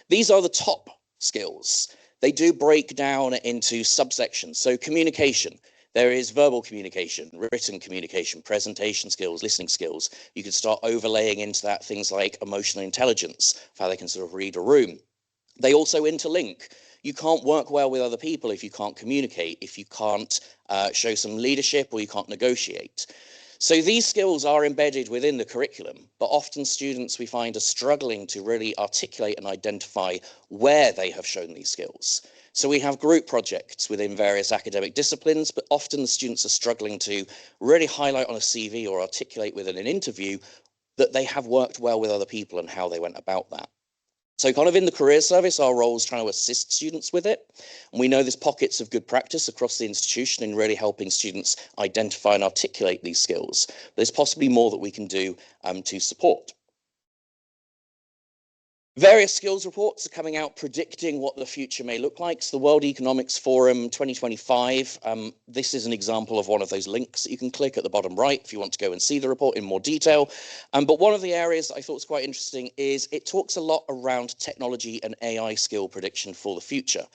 These are the top skills. They do break down into subsections. So communication. There is verbal communication, written communication, presentation skills, listening skills. You can start overlaying into that things like emotional intelligence, how they can sort of read a room. They also interlink. You can't work well with other people if you can't communicate, if you can't show some leadership or you can't negotiate. So these skills are embedded within the curriculum, but often students we find are struggling to really articulate and identify where they have shown these skills. So we have group projects within various academic disciplines, but often the students are struggling to really highlight on a CV or articulate within an interview that they have worked well with other people and how they went about that. So kind of in the career service, our role is trying to assist students with it. And we know there's pockets of good practice across the institution in really helping students identify and articulate these skills. But there's possibly more that we can do to support. Various skills reports are coming out predicting what the future may look like. So the World Economics Forum 2025, this is an example of one of those links that you can click at the bottom right if you want to go and see the report in more detail. But one of the areas that I thought was quite interesting is it talks a lot around technology and AI skill prediction for the future.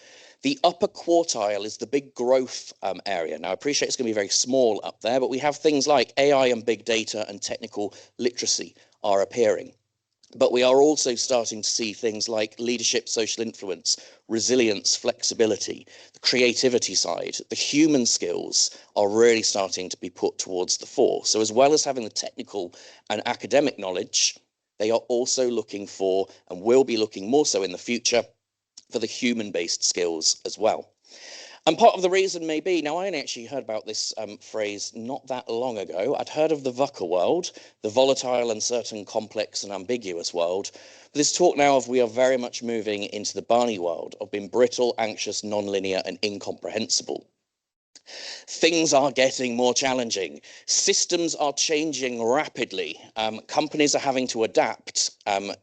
The upper quartile is the big growth area. Now, I appreciate it's going to be very small up there, but we have things like AI and big data and technical literacy are appearing. But we are also starting to see things like leadership, social influence, resilience, flexibility, the creativity side, the human skills are really starting to be put towards the fore. So as well as having the technical and academic knowledge, they are also looking for, and will be looking more so in the future, for the human-based skills as well. And part of the reason may be, now I only actually heard about this phrase not that long ago. I'd heard of the VUCA world, the volatile, uncertain, complex and ambiguous world. But this talk now of we are very much moving into the Barney world of being brittle, anxious, non-linear and incomprehensible. Things are getting more challenging. Systems are changing rapidly. Companies are having to adapt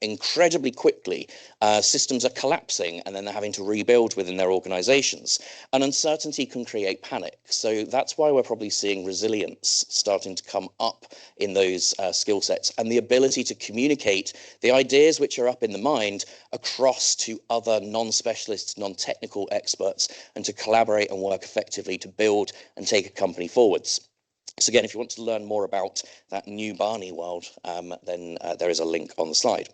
incredibly quickly. Systems are collapsing and then they're having to rebuild within their organizations. And uncertainty can create panic. So that's why we're probably seeing resilience starting to come up in those skill sets, and the ability to communicate the ideas which are up in the mind across to other non-specialists, non-technical experts, and to collaborate and work effectively to build and take a company forwards. So again, if you want to learn more about that new Barney world, then there is a link on the slide.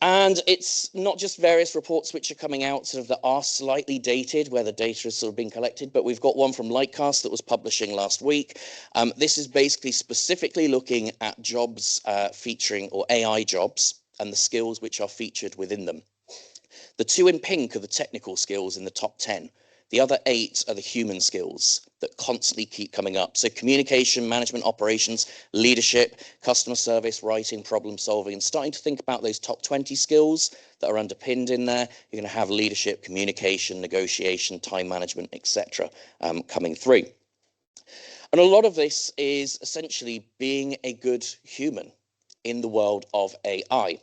And it's not just various reports which are coming out sort of that are slightly dated, where the data is sort of being collected, but we've got one from Lightcast that was publishing last week. This is basically specifically looking at jobs featuring, or AI jobs, and the skills which are featured within them. The two in pink are the technical skills in the top 10. The other 8 are the human skills that constantly keep coming up. So communication, management, operations, leadership, customer service, writing, problem solving, and starting to think about those top 20 skills that are underpinned in there. You're going to have leadership, communication, negotiation, time management, etc. Coming through. And a lot of this is essentially being a good human in the world of AI.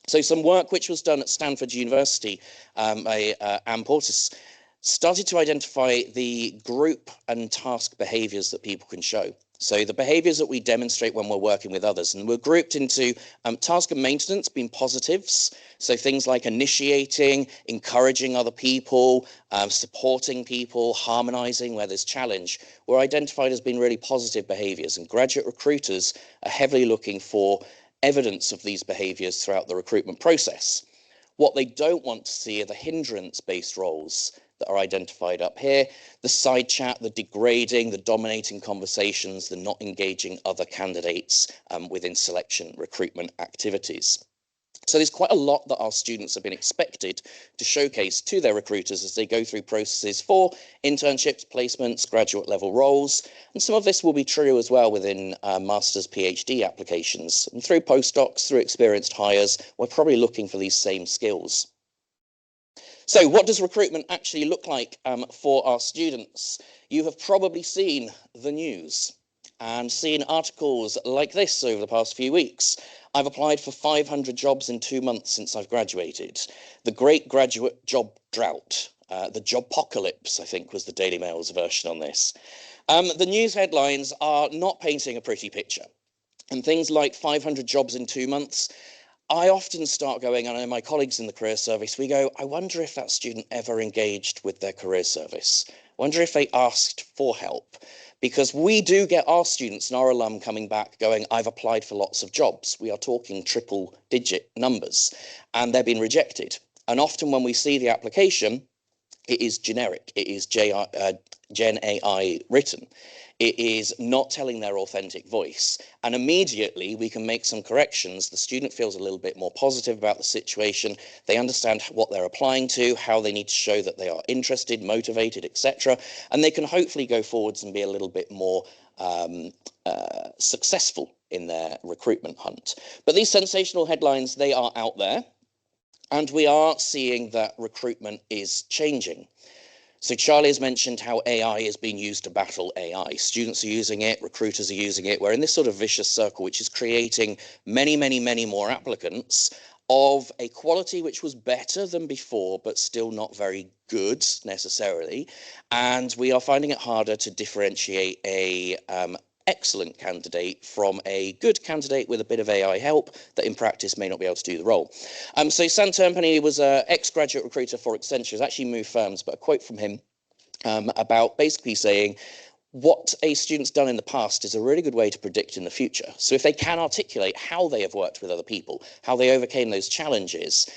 So some work which was done at Stanford University by Ann Portis started to identify the group and task behaviors that people can show. So the behaviors that we demonstrate when we're working with others, and we're grouped into task and maintenance being positives. So things like initiating, encouraging other people, supporting people, harmonizing where there's challenge, were identified as being really positive behaviors. And graduate recruiters are heavily looking for evidence of these behaviors throughout the recruitment process. What they don't want to see are the hindrance-based roles that are identified up here: the side chat, the degrading, the dominating conversations, the not engaging other candidates within selection recruitment activities. So there's quite a lot that our students have been expected to showcase to their recruiters as they go through processes for internships, placements, graduate level roles. And some of this will be true as well within master's, PhD applications. And through postdocs, through experienced hires, we're probably looking for these same skills. So what does recruitment actually look like for our students? You have probably seen the news and seen articles like this over the past few weeks. I've applied for 500 jobs in 2 months since I've graduated. The great graduate job drought, the jobpocalypse, I think was the Daily Mail's version on this. The news headlines are not painting a pretty picture. And things like 500 jobs in 2 months, I often start going, and I know my colleagues in the career service, we go, I wonder if that student ever engaged with their career service. I wonder if they asked for help. Because we do get our students and our alum coming back going, I've applied for lots of jobs. We are talking triple digit numbers, and they're being rejected. And often when we see the application, it is generic. It is Gen AI written. It is not telling their authentic voice. And immediately we can make some corrections. The student feels a little bit more positive about the situation. They understand what they're applying to, how they need to show that they are interested, motivated, etc. And they can hopefully go forwards and be a little bit more successful in their recruitment hunt. But these sensational headlines, they are out there. And we are seeing that recruitment is changing. So Charlie has mentioned how AI is being used to battle AI. Students are using it, recruiters are using it. We're in this sort of vicious circle, which is creating many, many, many more applicants of a quality which was better than before, but still not very good necessarily. And we are finding it harder to differentiate a excellent candidate from a good candidate with a bit of AI help that in practice may not be able to do the role. So Sam Turnpenny was an ex-graduate recruiter for Accenture, has actually moved firms, but a quote from him about basically saying, what a student's done in the past is a really good way to predict in the future. So if they can articulate how they have worked with other people, how they overcame those challenges,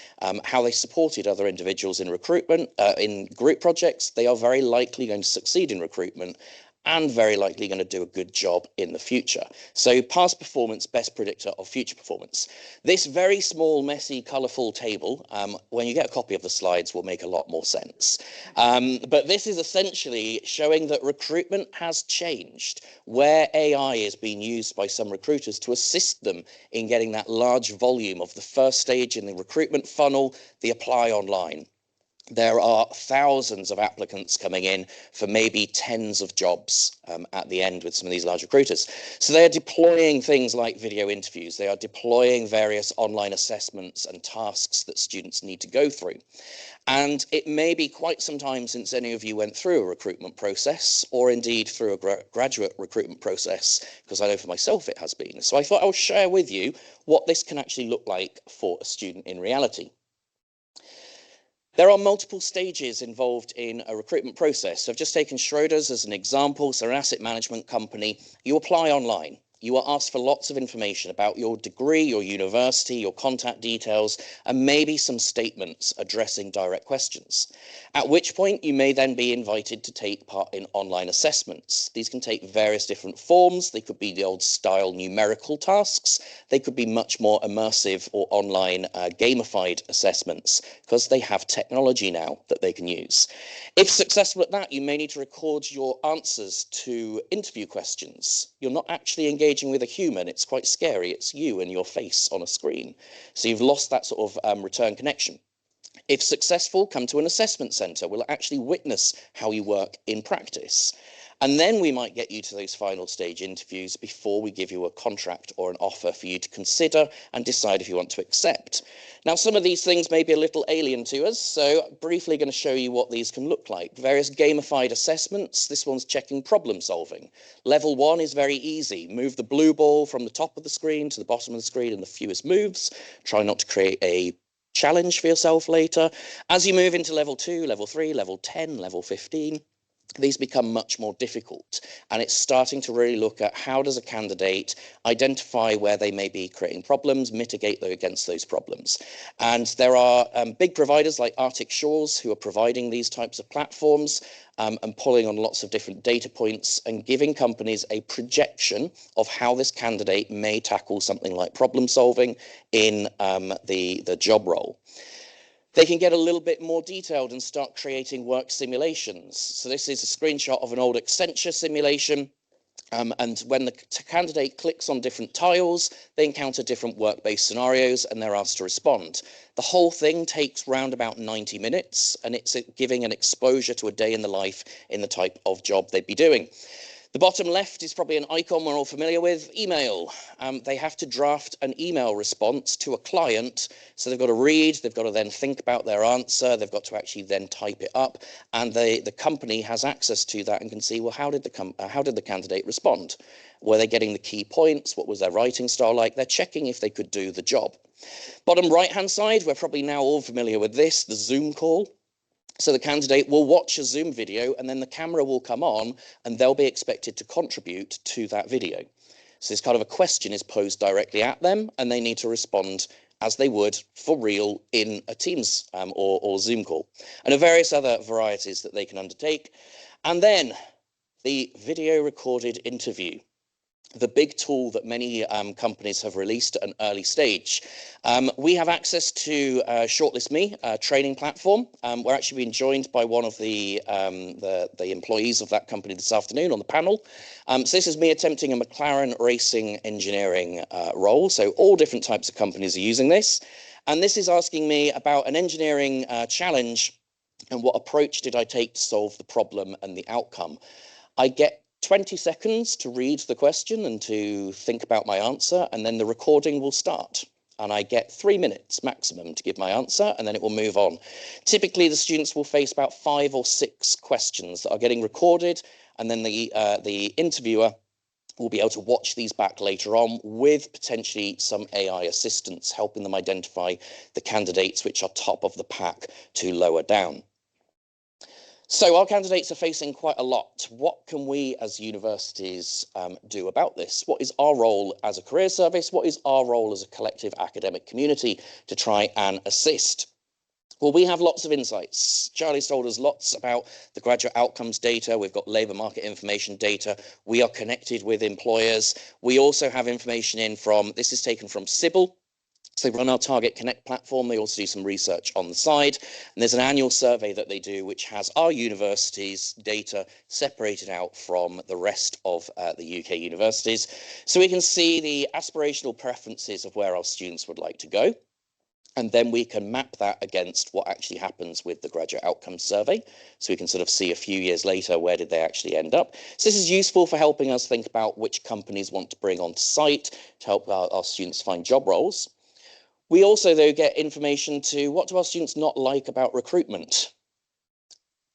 how they supported other individuals in recruitment, in group projects, they are very likely going to succeed in recruitment. and very likely going to do a good job in the future. So past performance, best predictor of future performance. This very small, messy, colourful table, when you get a copy of the slides, will make a lot more sense. But this is essentially showing that recruitment has changed, where AI is being used by some recruiters to assist them in getting that large volume of the first stage in the recruitment funnel, the apply online. There are thousands of applicants coming in for maybe tens of jobs at the end with some of these large recruiters. So they are deploying things like video interviews. They are deploying various online assessments and tasks that students need to go through. And it may be quite some time since any of you went through a recruitment process, or indeed through a graduate recruitment process, because I know for myself it has been. So I thought I would share with you what this can actually look like for a student in reality. There are multiple stages involved in a recruitment process. So I've just taken Schroders as an example. So an asset management company, you apply online. You are asked for lots of information about your degree, your university, your contact details, and maybe some statements addressing direct questions. At which point you may then be invited to take part in online assessments. These can take various different forms. They could be the old style numerical tasks. They could be much more immersive or online gamified assessments, because they have technology now that they can use. If successful at that, you may need to record your answers to interview questions. You're not actually engaging with a human. It's quite scary. It's you and your face on a screen. So you've lost that sort of return connection. If successful, come to an assessment centre. We'll actually witness how you work in practice. And then we might get you to those final stage interviews before we give you a contract or an offer for you to consider and decide if you want to accept. Now, some of these things may be a little alien to us, so briefly going to show you what these can look like. Various gamified assessments. This one's checking problem solving. Level 1 is very easy. Move the blue ball from the top of the screen to the bottom of the screen in the fewest moves. Try not to create a challenge for yourself later. As you move into level 2, level 3, level 10, level 15, these become much more difficult, and it's starting to really look at how does a candidate identify where they may be creating problems, mitigate against those problems. And there are big providers like Arctic Shores who are providing these types of platforms and pulling on lots of different data points and giving companies a projection of how this candidate may tackle something like problem solving in the job role. They can get a little bit more detailed and start creating work simulations. So this is a screenshot of an old Accenture simulation. And when the candidate clicks on different tiles, they encounter different work-based scenarios and they're asked to respond. The whole thing takes round about 90 minutes, and it's giving an exposure to a day in the life in the type of job they'd be doing. The bottom left is probably an icon we're all familiar with, email. They have to draft an email response to a client. So they've got to read, they've got to then think about their answer, they've got to actually then type it up. And the company has access to that and can see, well, how did the candidate respond? Were they getting the key points? What was their writing style like? They're checking if they could do the job. Bottom right-hand side, we're probably now all familiar with this, the Zoom call. So the candidate will watch a Zoom video and then the camera will come on and they'll be expected to contribute to that video. So this kind of a question is posed directly at them and they need to respond as they would for real in a Teams or Zoom call. And there are various other varieties that they can undertake. And then the video recorded interview, the big tool that many companies have released at an early stage. We have access to Shortlist Me, a training platform. We're actually being joined by one of the employees of that company this afternoon on the panel. So this is me attempting a McLaren racing engineering role. So all different types of companies are using this. And this is asking me about an engineering challenge and what approach did I take to solve the problem and the outcome. I get 20 seconds to read the question and to think about my answer, and then the recording will start. And I get 3 minutes maximum to give my answer, and then it will move on. Typically, the students will face about 5 or 6 questions that are getting recorded, and then the interviewer will be able to watch these back later on with potentially some AI assistance, helping them identify the candidates which are top of the pack to lower down. So our candidates are facing quite a lot. What can we as universities do about this? What is our role as a career service? What is our role as a collective academic community to try and assist? Well, we have lots of insights. Charlie's told us lots about the graduate outcomes data. We've got labour market information data. We are connected with employers. We also have information in from, this is taken from Sybil. So they run our Target Connect platform. They also do some research on the side. And there's an annual survey that they do, which has our universities' data separated out from the rest of the UK universities. So we can see the aspirational preferences of where our students would like to go. And then we can map that against what actually happens with the graduate outcomes survey. So we can sort of see a few years later, where did they actually end up? So this is useful for helping us think about which companies want to bring onto site to help our students find job roles. We also, though, get information to what do our students not like about recruitment?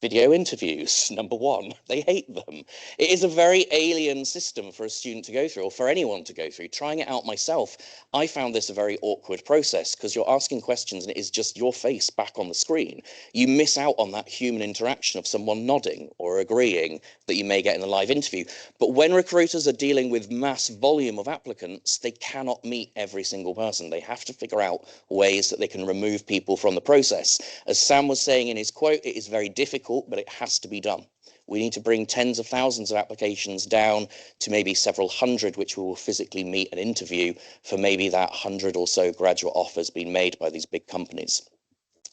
Video interviews, number one, they hate them. It is a very alien system for a student to go through, or for anyone to go through. Trying it out myself, I found this a very awkward process because you're asking questions and it is just your face back on the screen. You miss out on that human interaction of someone nodding or agreeing that you may get in a live interview. But when recruiters are dealing with mass volume of applicants, they cannot meet every single person. They have to figure out ways that they can remove people from the process. As Sam was saying in his quote, it is very difficult, but it has to be done. We need to bring tens of thousands of applications down to maybe several hundred, which we will physically meet and interview for maybe that 100 or so graduate offers being made by these big companies.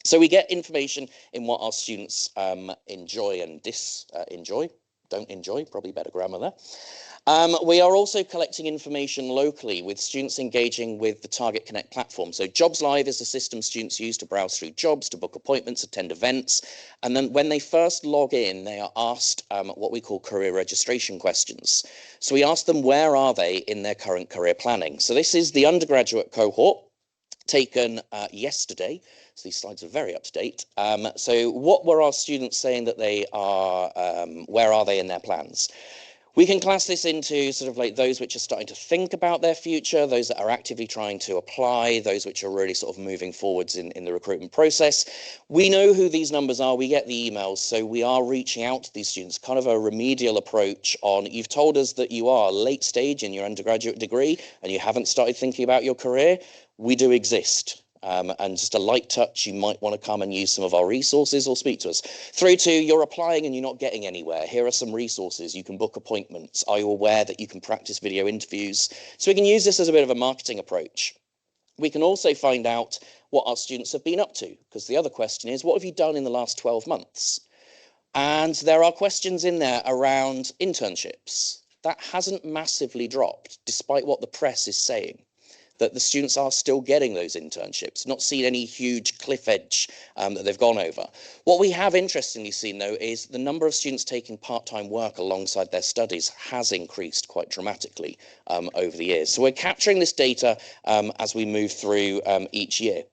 So we get information in what our students enjoy and disenjoy. Don't enjoy, probably better grammar there. We are also collecting information locally with students engaging with the Target Connect platform. So Jobs Live is the system students use to browse through jobs, to book appointments, attend events. And then when they first log in, they are asked what we call career registration questions. So we ask them, where are they in their current career planning? So this is the undergraduate cohort taken yesterday. So these slides are very up to date. So what were our students saying that they are, where are they in their plans? We can class this into sort of like those which are starting to think about their future, those that are actively trying to apply, those which are really sort of moving forwards in the recruitment process. We know who these numbers are. We get the emails, so we are reaching out to these students, kind of a remedial approach on, you've told us that you are late stage in your undergraduate degree and you haven't started thinking about your career. We do exist. And just a light touch, you might want to come and use some of our resources or speak to us. Through to, you're applying and you're not getting anywhere. Here are some resources. You can book appointments. Are you aware that you can practice video interviews? So we can use this as a bit of a marketing approach. We can also find out what our students have been up to, because the other question is, what have you done in the last 12 months? And there are questions in there around internships. That hasn't massively dropped, despite what the press is saying, that the students are still getting those internships, not seen any huge cliff edge that they've gone over. What we have interestingly seen, though, is the number of students taking part-time work alongside their studies has increased quite dramatically over the years. So we're capturing this data as we move through each year.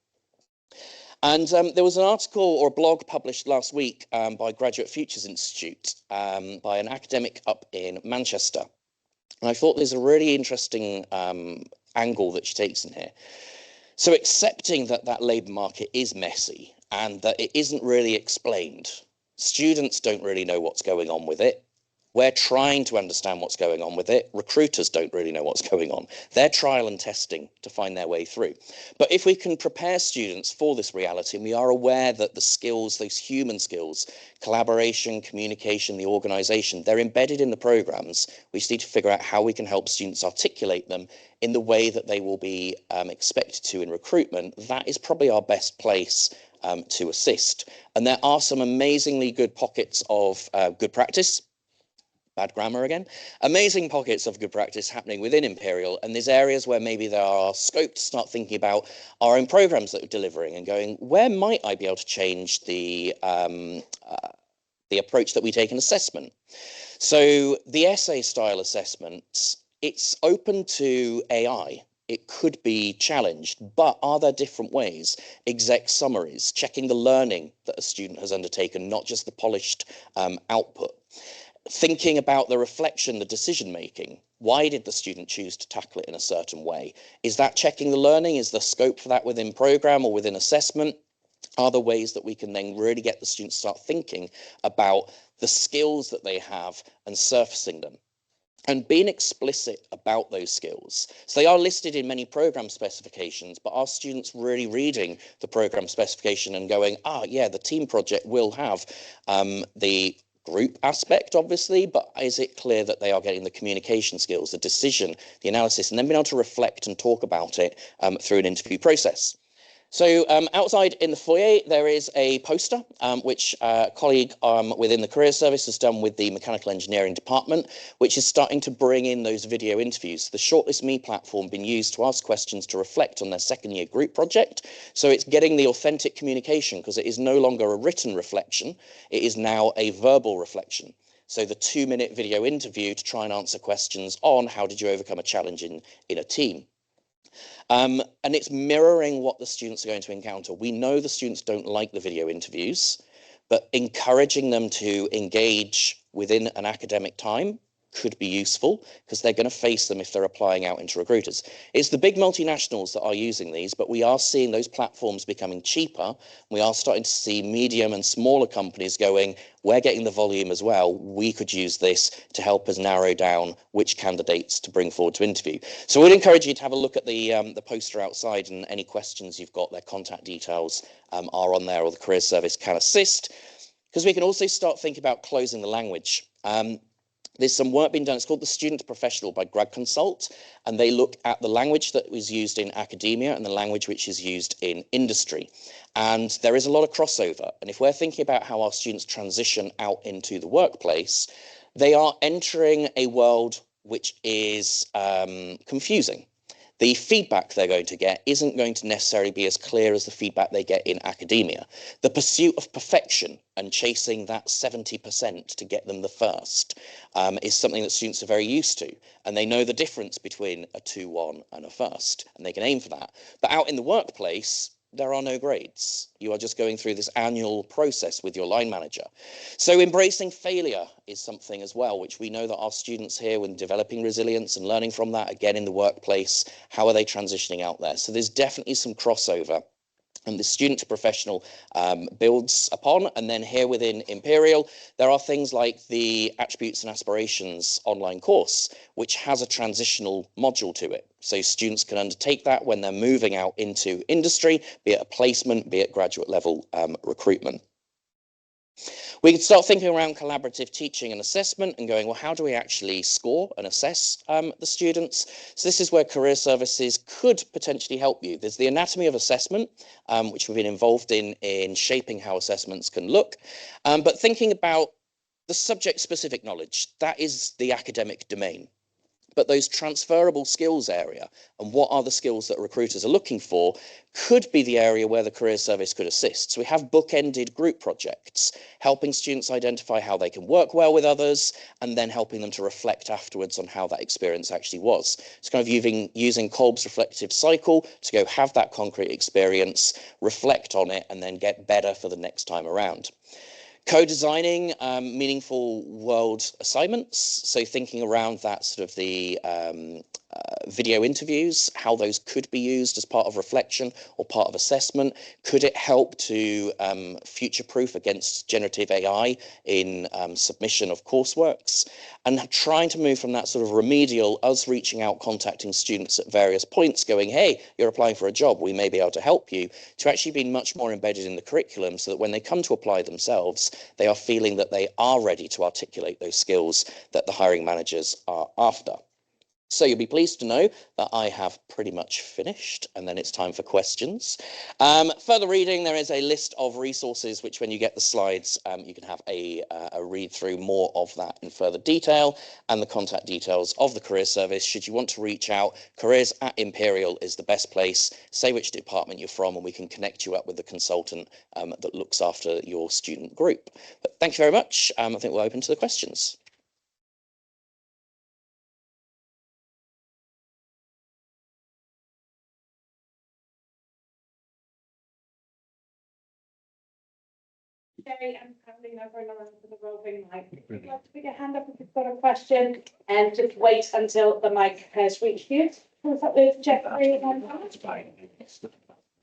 And there was an article or a blog published last week by Graduate Futures Institute by an academic up in Manchester. And I thought there's a really interesting angle that she takes in here. So accepting that that labour market is messy and that it isn't really explained. Students don't really know what's going on with it. We're trying to understand what's going on with it. Recruiters don't really know what's going on. They're trial and testing to find their way through. But if we can prepare students for this reality, and we are aware that the skills, those human skills, collaboration, communication, the organisation, they're embedded in the programmes. We just need to figure out how we can help students articulate them in the way that they will be expected to in recruitment. That is probably our best place to assist. And there are some amazingly good pockets of good practice. Bad grammar again. Amazing pockets of good practice happening within Imperial, and there's areas where maybe there are scope to start thinking about our own programs that we're delivering and going, where might I be able to change the approach that we take in assessment? So the essay style assessments, it's open to AI. It could be challenged, but are there different ways? Exec summaries, checking the learning that a student has undertaken, not just the polished output. Thinking about the reflection, the decision making. Why did the student choose to tackle it in a certain way? Is that checking the learning? Is the scope for that within program or within assessment? Are there ways that we can then really get the students to start thinking about the skills that they have and surfacing them? and being explicit about those skills. So they are listed in many program specifications, but are students really reading the program specification and going, yeah, the team project will have the group aspect, obviously, but is it clear that they are getting the communication skills, the decision, the analysis, and then being able to reflect and talk about it through an interview process? So outside in the foyer, there is a poster, which a colleague within the Career Service has done with the Mechanical Engineering Department, which is starting to bring in those video interviews. The Shortlist Me platform being used to ask questions to reflect on their second year group project. So it's getting the authentic communication, because it is no longer a written reflection, it is now a verbal reflection. So the 2-minute video interview to try and answer questions on how did you overcome a challenge in a team. And it's mirroring what the students are going to encounter. We know the students don't like the video interviews, but encouraging them to engage within an academic time could be useful, because they're going to face them if they're applying out into recruiters. It's the big multinationals that are using these, but we are seeing those platforms becoming cheaper. We are starting to see medium and smaller companies going, we're getting the volume as well. We could use this to help us narrow down which candidates to bring forward to interview. So we'd encourage you to have a look at the poster outside, and any questions you've got, their contact details are on there, or the Career Service can assist, because we can also start thinking about closing the language. There's some work being done. It's called The Student Professional by Grad Consult, and they look at the language that was used in academia and the language which is used in industry. And there is a lot of crossover. And if we're thinking about how our students transition out into the workplace, they are entering a world which is confusing. The feedback they're going to get isn't going to necessarily be as clear as the feedback they get in academia. The pursuit of perfection and chasing that 70% to get them the first is something that students are very used to. And they know the difference between a 2-1 and a first, and they can aim for that. But out in the workplace, there are no grades. You are just going through this annual process with your line manager. So embracing failure is something as well, which we know that our students here, when developing resilience and learning from that, again in the workplace, how are they transitioning out there? So there's definitely some crossover. And the student to professional builds upon. And then here within Imperial, there are things like the Attributes and Aspirations online course, which has a transitional module to it. So students can undertake that when they're moving out into industry, be it a placement, be it graduate level recruitment. We can start thinking around collaborative teaching and assessment and going, well, how do we actually score and assess the students? So this is where Career Services could potentially help you. There's the anatomy of assessment, which we've been involved in shaping how assessments can look, but thinking about the subject-specific knowledge, that is the academic domain. But those transferable skills area and what are the skills that recruiters are looking for could be the area where the Career Service could assist. So we have bookended group projects, helping students identify how they can work well with others, and then helping them to reflect afterwards on how that experience actually was. It's kind of using Kolb's reflective cycle to go have that concrete experience, reflect on it, and then get better for the next time around. Co-designing meaningful world assignments, so thinking around that sort of the video interviews, how those could be used as part of reflection or part of assessment. Could it help to future-proof against generative AI in submission of courseworks? And trying to move from that sort of remedial, us reaching out, contacting students at various points, going, hey, you're applying for a job, we may be able to help you, to actually being much more embedded in the curriculum so that when they come to apply themselves, they are feeling that they are ready to articulate those skills that the hiring managers are after. So you'll be pleased to know that I have pretty much finished, and then it's time for questions. Further reading, there is a list of resources, which when you get the slides, you can have a read through more of that in further detail, and the contact details of the Career Service. Should you want to reach out, careers@Imperial is the best place. Say which department you're from, and we can connect you up with the consultant that looks after your student group. But thank you very much. I think we'll open to the questions. Jerry and Caroline over in line for the roving mic. If you'd like to put your hand up if you've got a question, and just wait until the mic has reached you. What's up with Jeffrey? That's fine.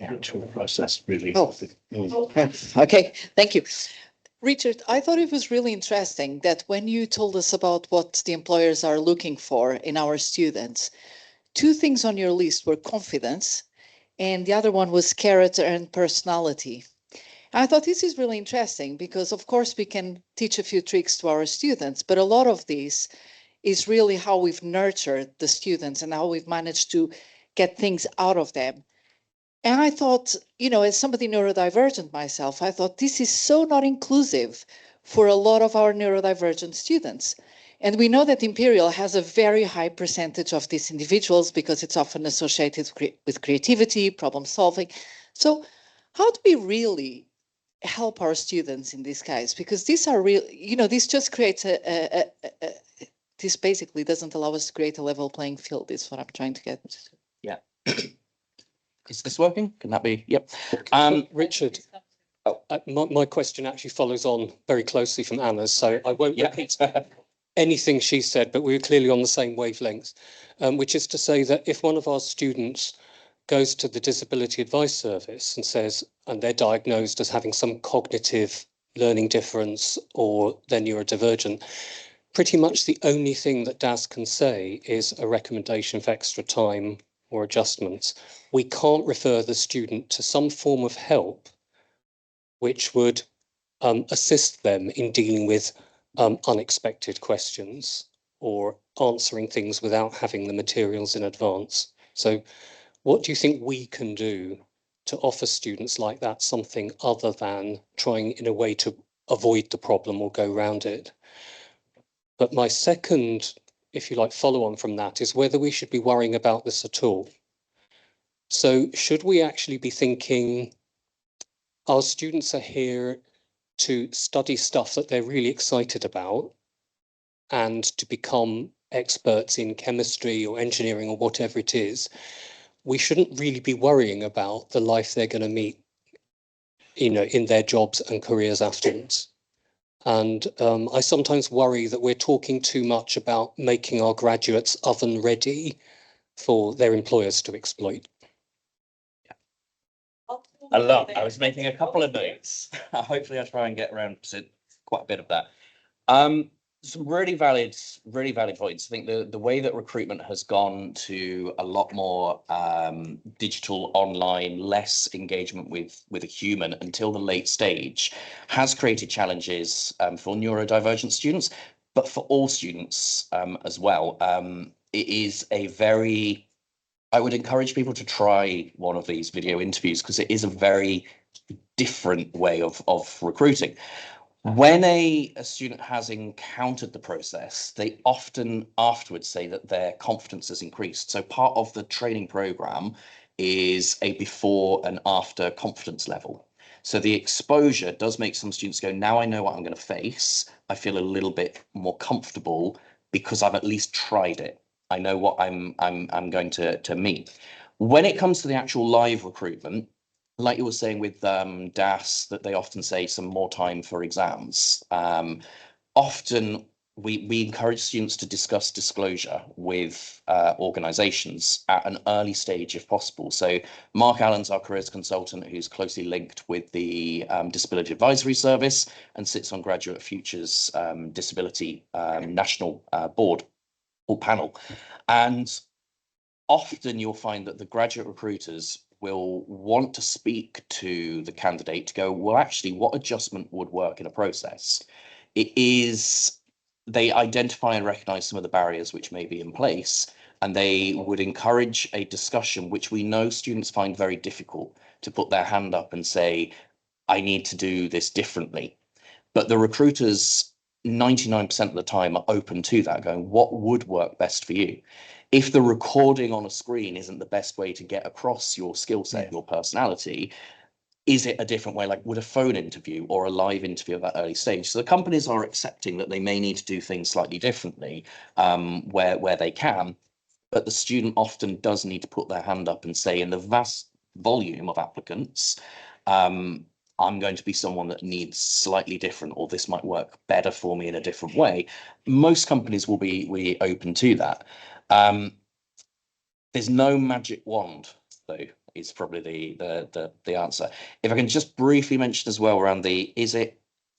The actual process really. Okay, thank you. Richard, I thought it was really interesting that when you told us about what the employers are looking for in our students, two things on your list were confidence, and the other one was character and personality. I thought this is really interesting because, of course, we can teach a few tricks to our students, but a lot of these is really how we've nurtured the students and how we've managed to get things out of them. And I thought, as somebody neurodivergent myself, I thought this is so not inclusive for a lot of our neurodivergent students. And we know that Imperial has a very high percentage of these individuals because it's often associated with creativity, problem solving. So how do we really help our students in this case? Because these are real, this just creates this basically doesn't allow us to create a level playing field, is what I'm trying to get to. Yeah. Is this working? Can that be? Yep. Richard, my question actually follows on very closely from Anna's, so I won't repeat anything she said, but we were clearly on the same wavelengths, which is to say that if one of our students goes to the Disability Advice Service and says, and they're diagnosed as having some cognitive learning difference or they're neurodivergent, pretty much the only thing that DAS can say is a recommendation for extra time or adjustments. We can't refer the student to some form of help which would assist them in dealing with unexpected questions or answering things without having the materials in advance. So what do you think we can do to offer students like that something other than trying in a way to avoid the problem or go around it? But my second, if you like, follow on from that is whether we should be worrying about this at all. So should we actually be thinking our students are here to study stuff that they're really excited about and to become experts in chemistry or engineering or whatever it is? We shouldn't really be worrying about the life they're going to meet, in their jobs and careers afterwards. And I sometimes worry that we're talking too much about making our graduates oven ready for their employers to exploit. A lot. I was making a couple of notes. Hopefully I'll try and get around to quite a bit of that. Some really valid points. I think the way that recruitment has gone to a lot more digital, online, less engagement with a human until the late stage has created challenges for neurodivergent students, but for all students as well. It is a very, I would encourage people to try one of these video interviews because it is a very different way of recruiting. When a student has encountered the process, they often afterwards say that their confidence has increased. So part of the training program is a before and after confidence level. So the exposure does make some students go, now I know what I'm going to face. I feel a little bit more comfortable because I've at least tried it. I know what I'm going to meet. When it comes to the actual live recruitment, like you were saying with DAS, that they often say some more time for exams. Often we encourage students to discuss disclosure with organisations at an early stage if possible. So Mark Allen's our careers consultant who's closely linked with the Disability Advisory Service and sits on Graduate Futures Disability National Board or panel. And often you'll find that the graduate recruiters will want to speak to the candidate to go, well, actually, what adjustment would work in a process? They identify and recognize some of the barriers which may be in place, and they would encourage a discussion, which we know students find very difficult to put their hand up and say, I need to do this differently. But the recruiters 99% of the time are open to that, going, what would work best for you? If the recording on a screen isn't the best way to get across your skill set, your personality, is it a different way? Like, would a phone interview or a live interview at that early stage? So the companies are accepting that they may need to do things slightly differently where they can, but the student often does need to put their hand up and say, in the vast volume of applicants, I'm going to be someone that needs slightly different, or this might work better for me in a different way. Most companies will be open to that. There's no magic wand, though, is probably the answer. If I can just briefly mention as well around is it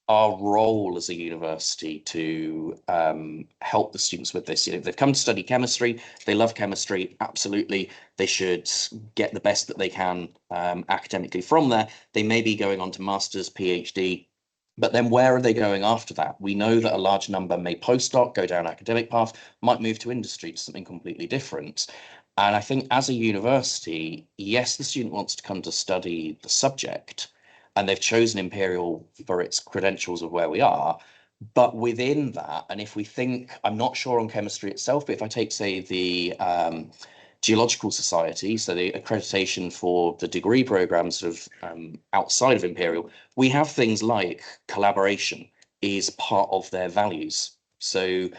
our role as a university to help the students with this. You know, if they've come to study chemistry, they love chemistry, absolutely. They should get the best that they can academically from there. They may be going on to master's, PhD, but then where are they going after that? We know that a large number may postdoc, go down academic path, might move to industry, to something completely different. And I think as a university, yes, the student wants to come to study the subject, and they've chosen Imperial for its credentials of where we are. But within that, and if we think, I'm not sure on chemistry itself, but if I take, say, the Geological Society, so the accreditation for the degree programs sort of outside of Imperial, we have things like collaboration is part of their values. So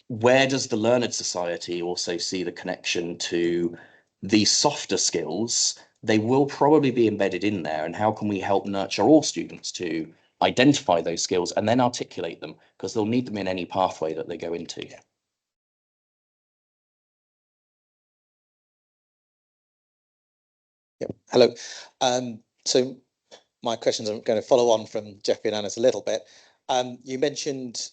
where does the Learned Society also see the connection to these softer skills? They will probably be embedded in there. And how can we help nurture all students to identify those skills and then articulate them? Because they'll need them in any pathway that they go into. Yep. Hello. So my questions are going to follow on from Jeffrey and Anna's a little bit. You mentioned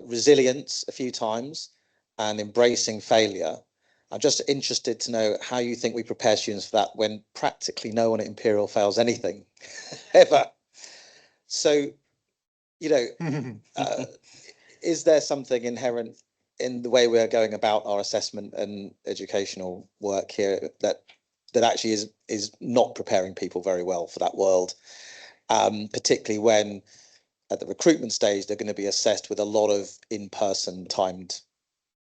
resilience a few times and embracing failure. I'm just interested to know how you think we prepare students for that when practically no one at Imperial fails anything ever. So, you know, is there something inherent in the way we're going about our assessment and educational work here that actually is not preparing people very well for that world, particularly when at the recruitment stage they're going to be assessed with a lot of in-person timed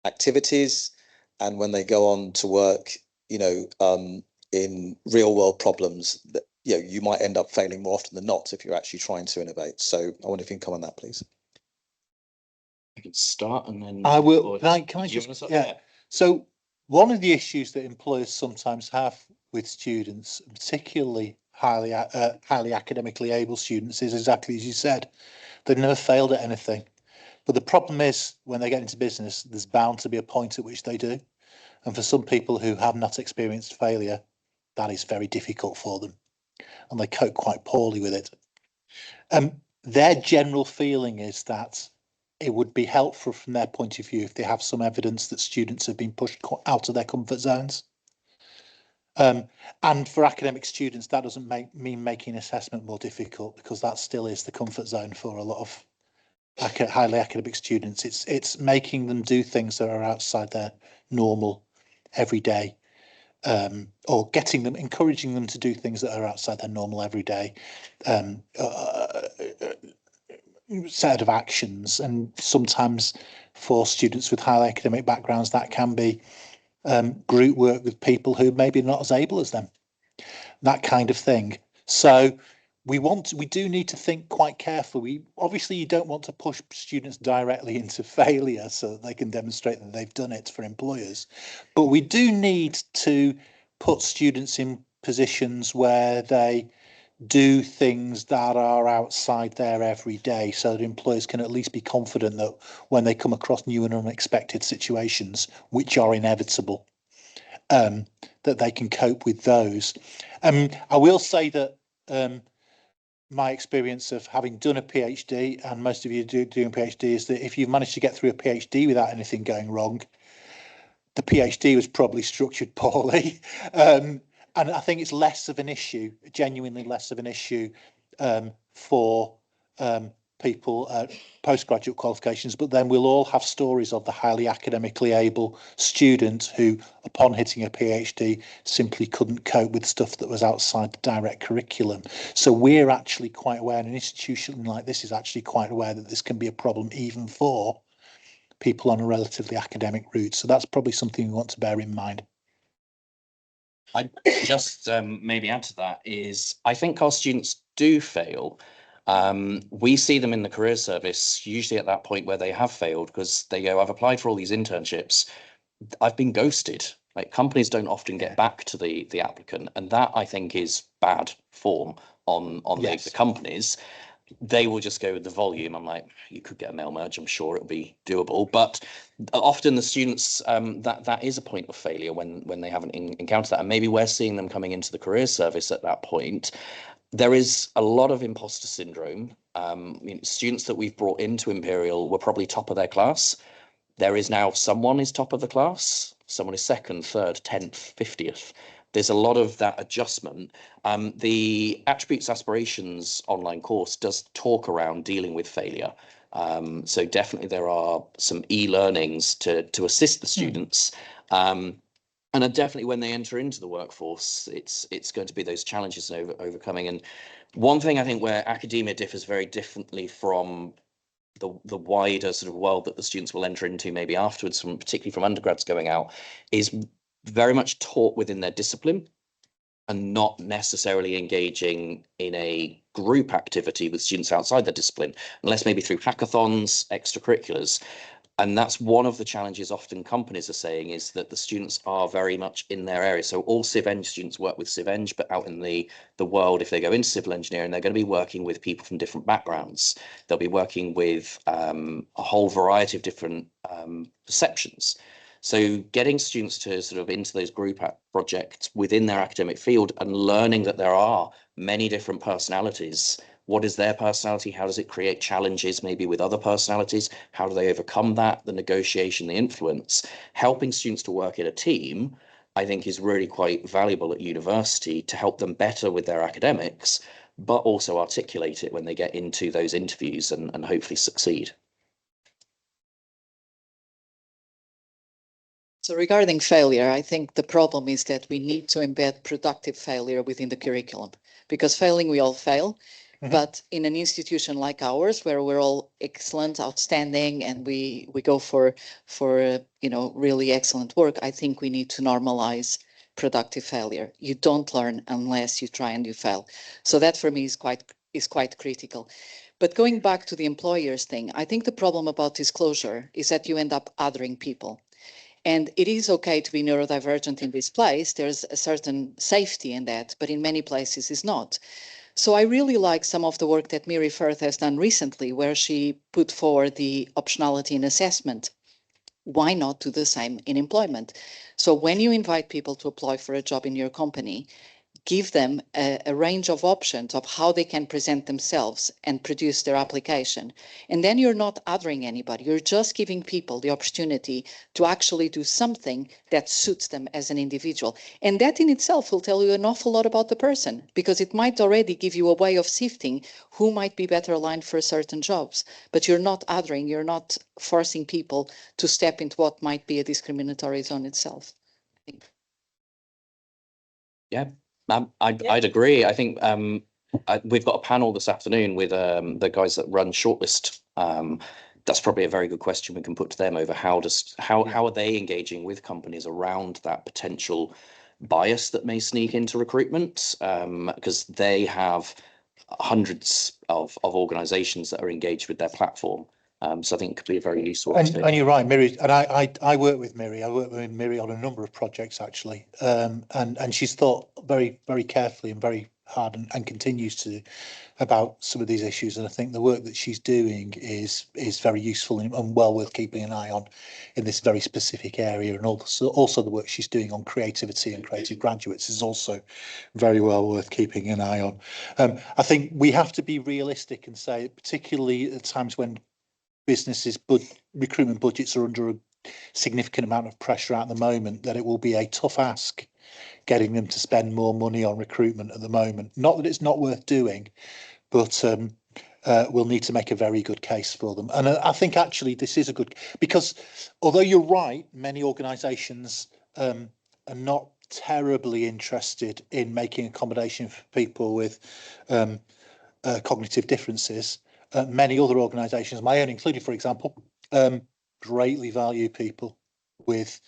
activities, and when they go on to work, you know, in real world problems, that you might end up failing more often than not if you're actually trying to innovate. So I wonder if you can comment on that, please. I can start and then I will. Can I just? Yeah. So one of the issues that employers sometimes have with students, particularly highly academically able students, is exactly as you said. They've never failed at anything. But the problem is when they get into business, there's bound to be a point at which they do. And for some people who have not experienced failure, that is very difficult for them. And they cope quite poorly with it. Their general feeling is that it would be helpful from their point of view if they have some evidence that students have been pushed out of their comfort zones. And for academic students, that doesn't mean making assessment more difficult, because that still is the comfort zone for a lot of highly academic students. It's making them do things that are outside their normal everyday, or encouraging them to do things that are outside their normal everyday set of actions. And sometimes for students with high academic backgrounds, that can be group work with people who maybe not as able as them, that kind of thing. So we do need to think quite carefully. Obviously, you don't want to push students directly into failure so that they can demonstrate that they've done it for employers. But we do need to put students in positions where they do things that are outside their everyday, so that employers can at least be confident that when they come across new and unexpected situations, which are inevitable, that they can cope with those. I will say that my experience of having done a PhD, and most of you doing a PhD, is that if you've managed to get through a PhD without anything going wrong, the PhD was probably structured poorly. And I think it's less of an issue, genuinely less of an issue for people at postgraduate qualifications. But then we'll all have stories of the highly academically able student who, upon hitting a PhD, simply couldn't cope with stuff that was outside the direct curriculum. So we're actually quite aware, and an institution like this is actually quite aware, that this can be a problem even for people on a relatively academic route. So that's probably something we want to bear in mind. I'd just maybe add to that is I think our students do fail. We see them in the career service, usually at that point where they have failed, because they go, I've applied for all these internships, I've been ghosted. Like, companies don't often get back to the applicant, and that I think is bad form on Yes. the companies. They will just go with the volume. I'm like, you could get a mail merge, I'm sure it'll be doable. But often the students, that is a point of failure when they haven't encountered that. And maybe we're seeing them coming into the career service at that point. There is a lot of imposter syndrome Students that we've brought into Imperial were probably top of their class. There is now someone is top of the class, someone is second, third, 10th, 50th. There's a lot of that adjustment. The Attributes Aspirations online course does talk around dealing with failure. So definitely there are some e-learnings to assist the students. And definitely when they enter into the workforce, it's going to be those challenges and overcoming. And one thing I think where academia differs very differently from the wider sort of world that the students will enter into maybe afterwards, particularly from undergrads going out, is very much taught within their discipline and not necessarily engaging in a group activity with students outside their discipline, unless maybe through hackathons, extracurriculars. And that's one of the challenges often companies are saying, is that the students are very much in their area. So all CivEng students work with CivEng, but out in the world, if they go into civil engineering, they're going to be working with people from different backgrounds. They'll be working with a whole variety of different perceptions. So getting students to sort of into those group projects within their academic field and learning that there are many different personalities. What is their personality? How does it create challenges maybe with other personalities? How do they overcome that? The negotiation, the influence, helping students to work in a team, I think is really quite valuable at university to help them better with their academics, but also articulate it when they get into those interviews and hopefully succeed. So regarding failure, I think the problem is that we need to embed productive failure within the curriculum, because failing, we all fail. But in an institution like ours, where we're all excellent, outstanding, and we go for really excellent work, I think we need to normalize productive failure. You don't learn unless you try and you fail. So that for me is quite critical. But going back to the employers thing, I think the problem about disclosure is that you end up othering people. And it is okay to be neurodivergent in this place. There's a certain safety in that, but in many places it's not. So I really like some of the work that Miri Firth has done recently, where she put forward the optionality in assessment. Why not do the same in employment? So when you invite people to apply for a job in your company, give them a range of options of how they can present themselves and produce their application. And then you're not othering anybody. You're just giving people the opportunity to actually do something that suits them as an individual. And that in itself will tell you an awful lot about the person, because it might already give you a way of sifting who might be better aligned for certain jobs. But you're not othering, you're not forcing people to step into what might be a discriminatory zone itself. Yeah. I'd agree. I think we've got a panel this afternoon with the guys that run Shortlist. That's probably a very good question we can put to them over how are they engaging with companies around that potential bias that may sneak into recruitment, because they have hundreds of organizations that are engaged with their platform. So I think it could be a very useful. And you're right, Miri, and I work with Miri. I work with Miri on a number of projects actually, and she's thought very, very carefully and very hard and continues to about some of these issues. And I think the work that she's doing is very useful and well worth keeping an eye on in this very specific area. And also the work she's doing on creativity and creative graduates is also very well worth keeping an eye on. I think we have to be realistic and say, particularly at times when businesses' recruitment budgets are under a significant amount of pressure at the moment, that it will be a tough ask getting them to spend more money on recruitment at the moment. Not that it's not worth doing, but we'll need to make a very good case for them. And I think actually this is a good, because although you're right, many organisations are not terribly interested in making accommodation for people with cognitive differences. Many other organisations, my own included, for example, greatly value people with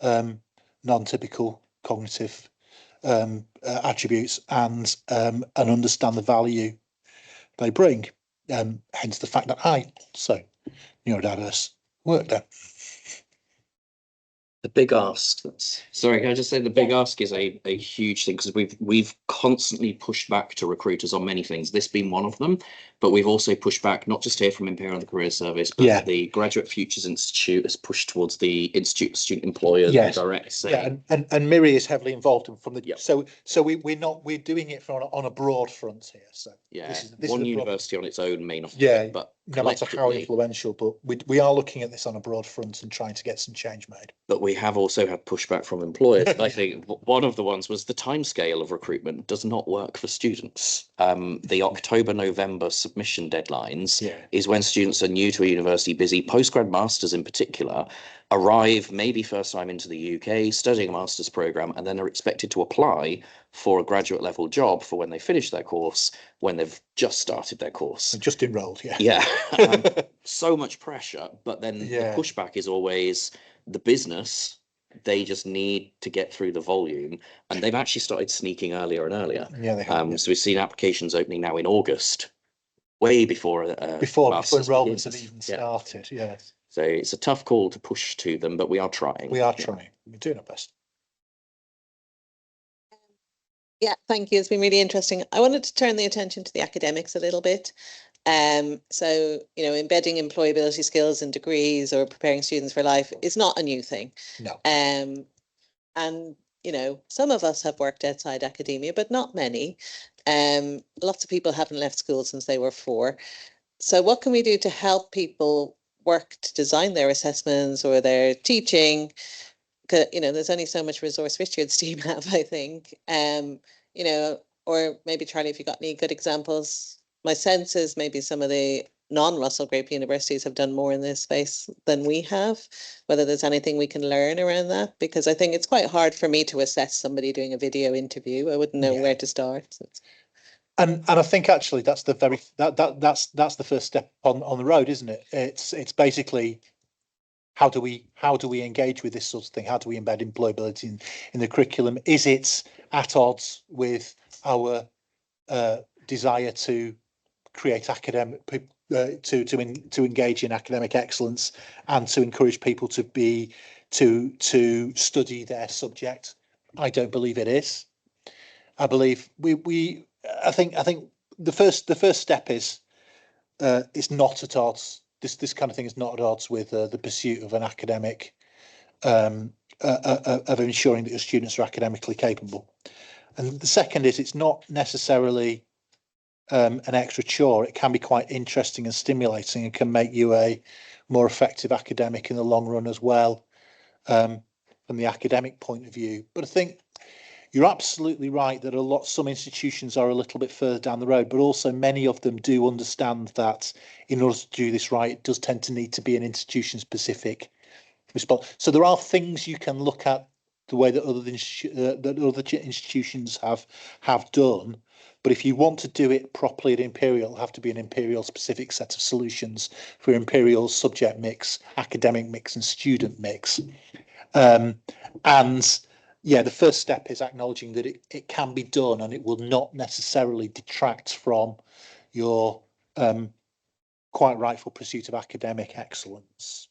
non-typical cognitive attributes and understand the value they bring. Hence the fact that I also neurodiverse work there. The big ask. Sorry, can I just say the big ask is a huge thing because we've constantly pushed back to recruiters on many things, this being one of them. But we've also pushed back, not just here from Imperial and the Career Service, but the Graduate Futures Institute has pushed towards the Institute of Student Employers and direct saying. And Miri is heavily involved in from the so we're doing it on a broad front here. So this one university on its own may not but no matter how influential, but we are looking at this on a broad front and trying to get some change made. But we have also had pushback from employers. I think one of the ones was the timescale of recruitment does not work for students. The October-November submission deadlines is when students are new to a university, busy, postgrad masters in particular, arrive maybe first time into the UK, studying a master's program, and then are expected to apply for a graduate level job for when they finish their course, when they've just started their course. Just enrolled, So much pressure, but then the pushback is always the business. They just need to get through the volume, and they've actually started sneaking earlier and earlier. Yeah, they have. So we've seen applications opening now in August, way before enrollments have even started. Yeah. So it's a tough call to push to them, but we are trying. We are trying. We're doing our best. Yeah, thank you. It's been really interesting. I wanted to turn the attention to the academics a little bit. So, embedding employability skills in degrees or preparing students for life is not a new thing. No. And, some of us have worked outside academia, but not many. Lots of people haven't left school since they were 4. So what can we do to help people work to design their assessments or their teaching? There's only so much resource Richard's team have, I think. Or maybe Charlie, if you got any good examples. My sense is maybe some of the non-Russell Group universities have done more in this space than we have, whether there's anything we can learn around that, because I think it's quite hard for me to assess somebody doing a video interview. I wouldn't know where to start. And I think actually that's the first step on the road, isn't it? It's basically how do we engage with this sort of thing? How do we embed employability in the curriculum? Is it at odds with our desire to create academic to engage in academic excellence and to encourage people to study their subject? I don't believe it is. I believe I think the first step is it's not at odds. This kind of thing is not at odds with the pursuit of an academic of ensuring that your students are academically capable. And the second is it's not necessarily an extra chore. It can be quite interesting and stimulating and can make you a more effective academic in the long run as well, from the academic point of view. But I think you're absolutely right that some institutions are a little bit further down the road, but also many of them do understand that in order to do this right, it does tend to need to be an institution specific response. So there are things you can look at the way that other institutions have done. But if you want to do it properly at Imperial, it'll have to be an Imperial specific set of solutions for Imperial's subject mix, academic mix and student mix. The first step is acknowledging that it can be done and it will not necessarily detract from your quite rightful pursuit of academic excellence.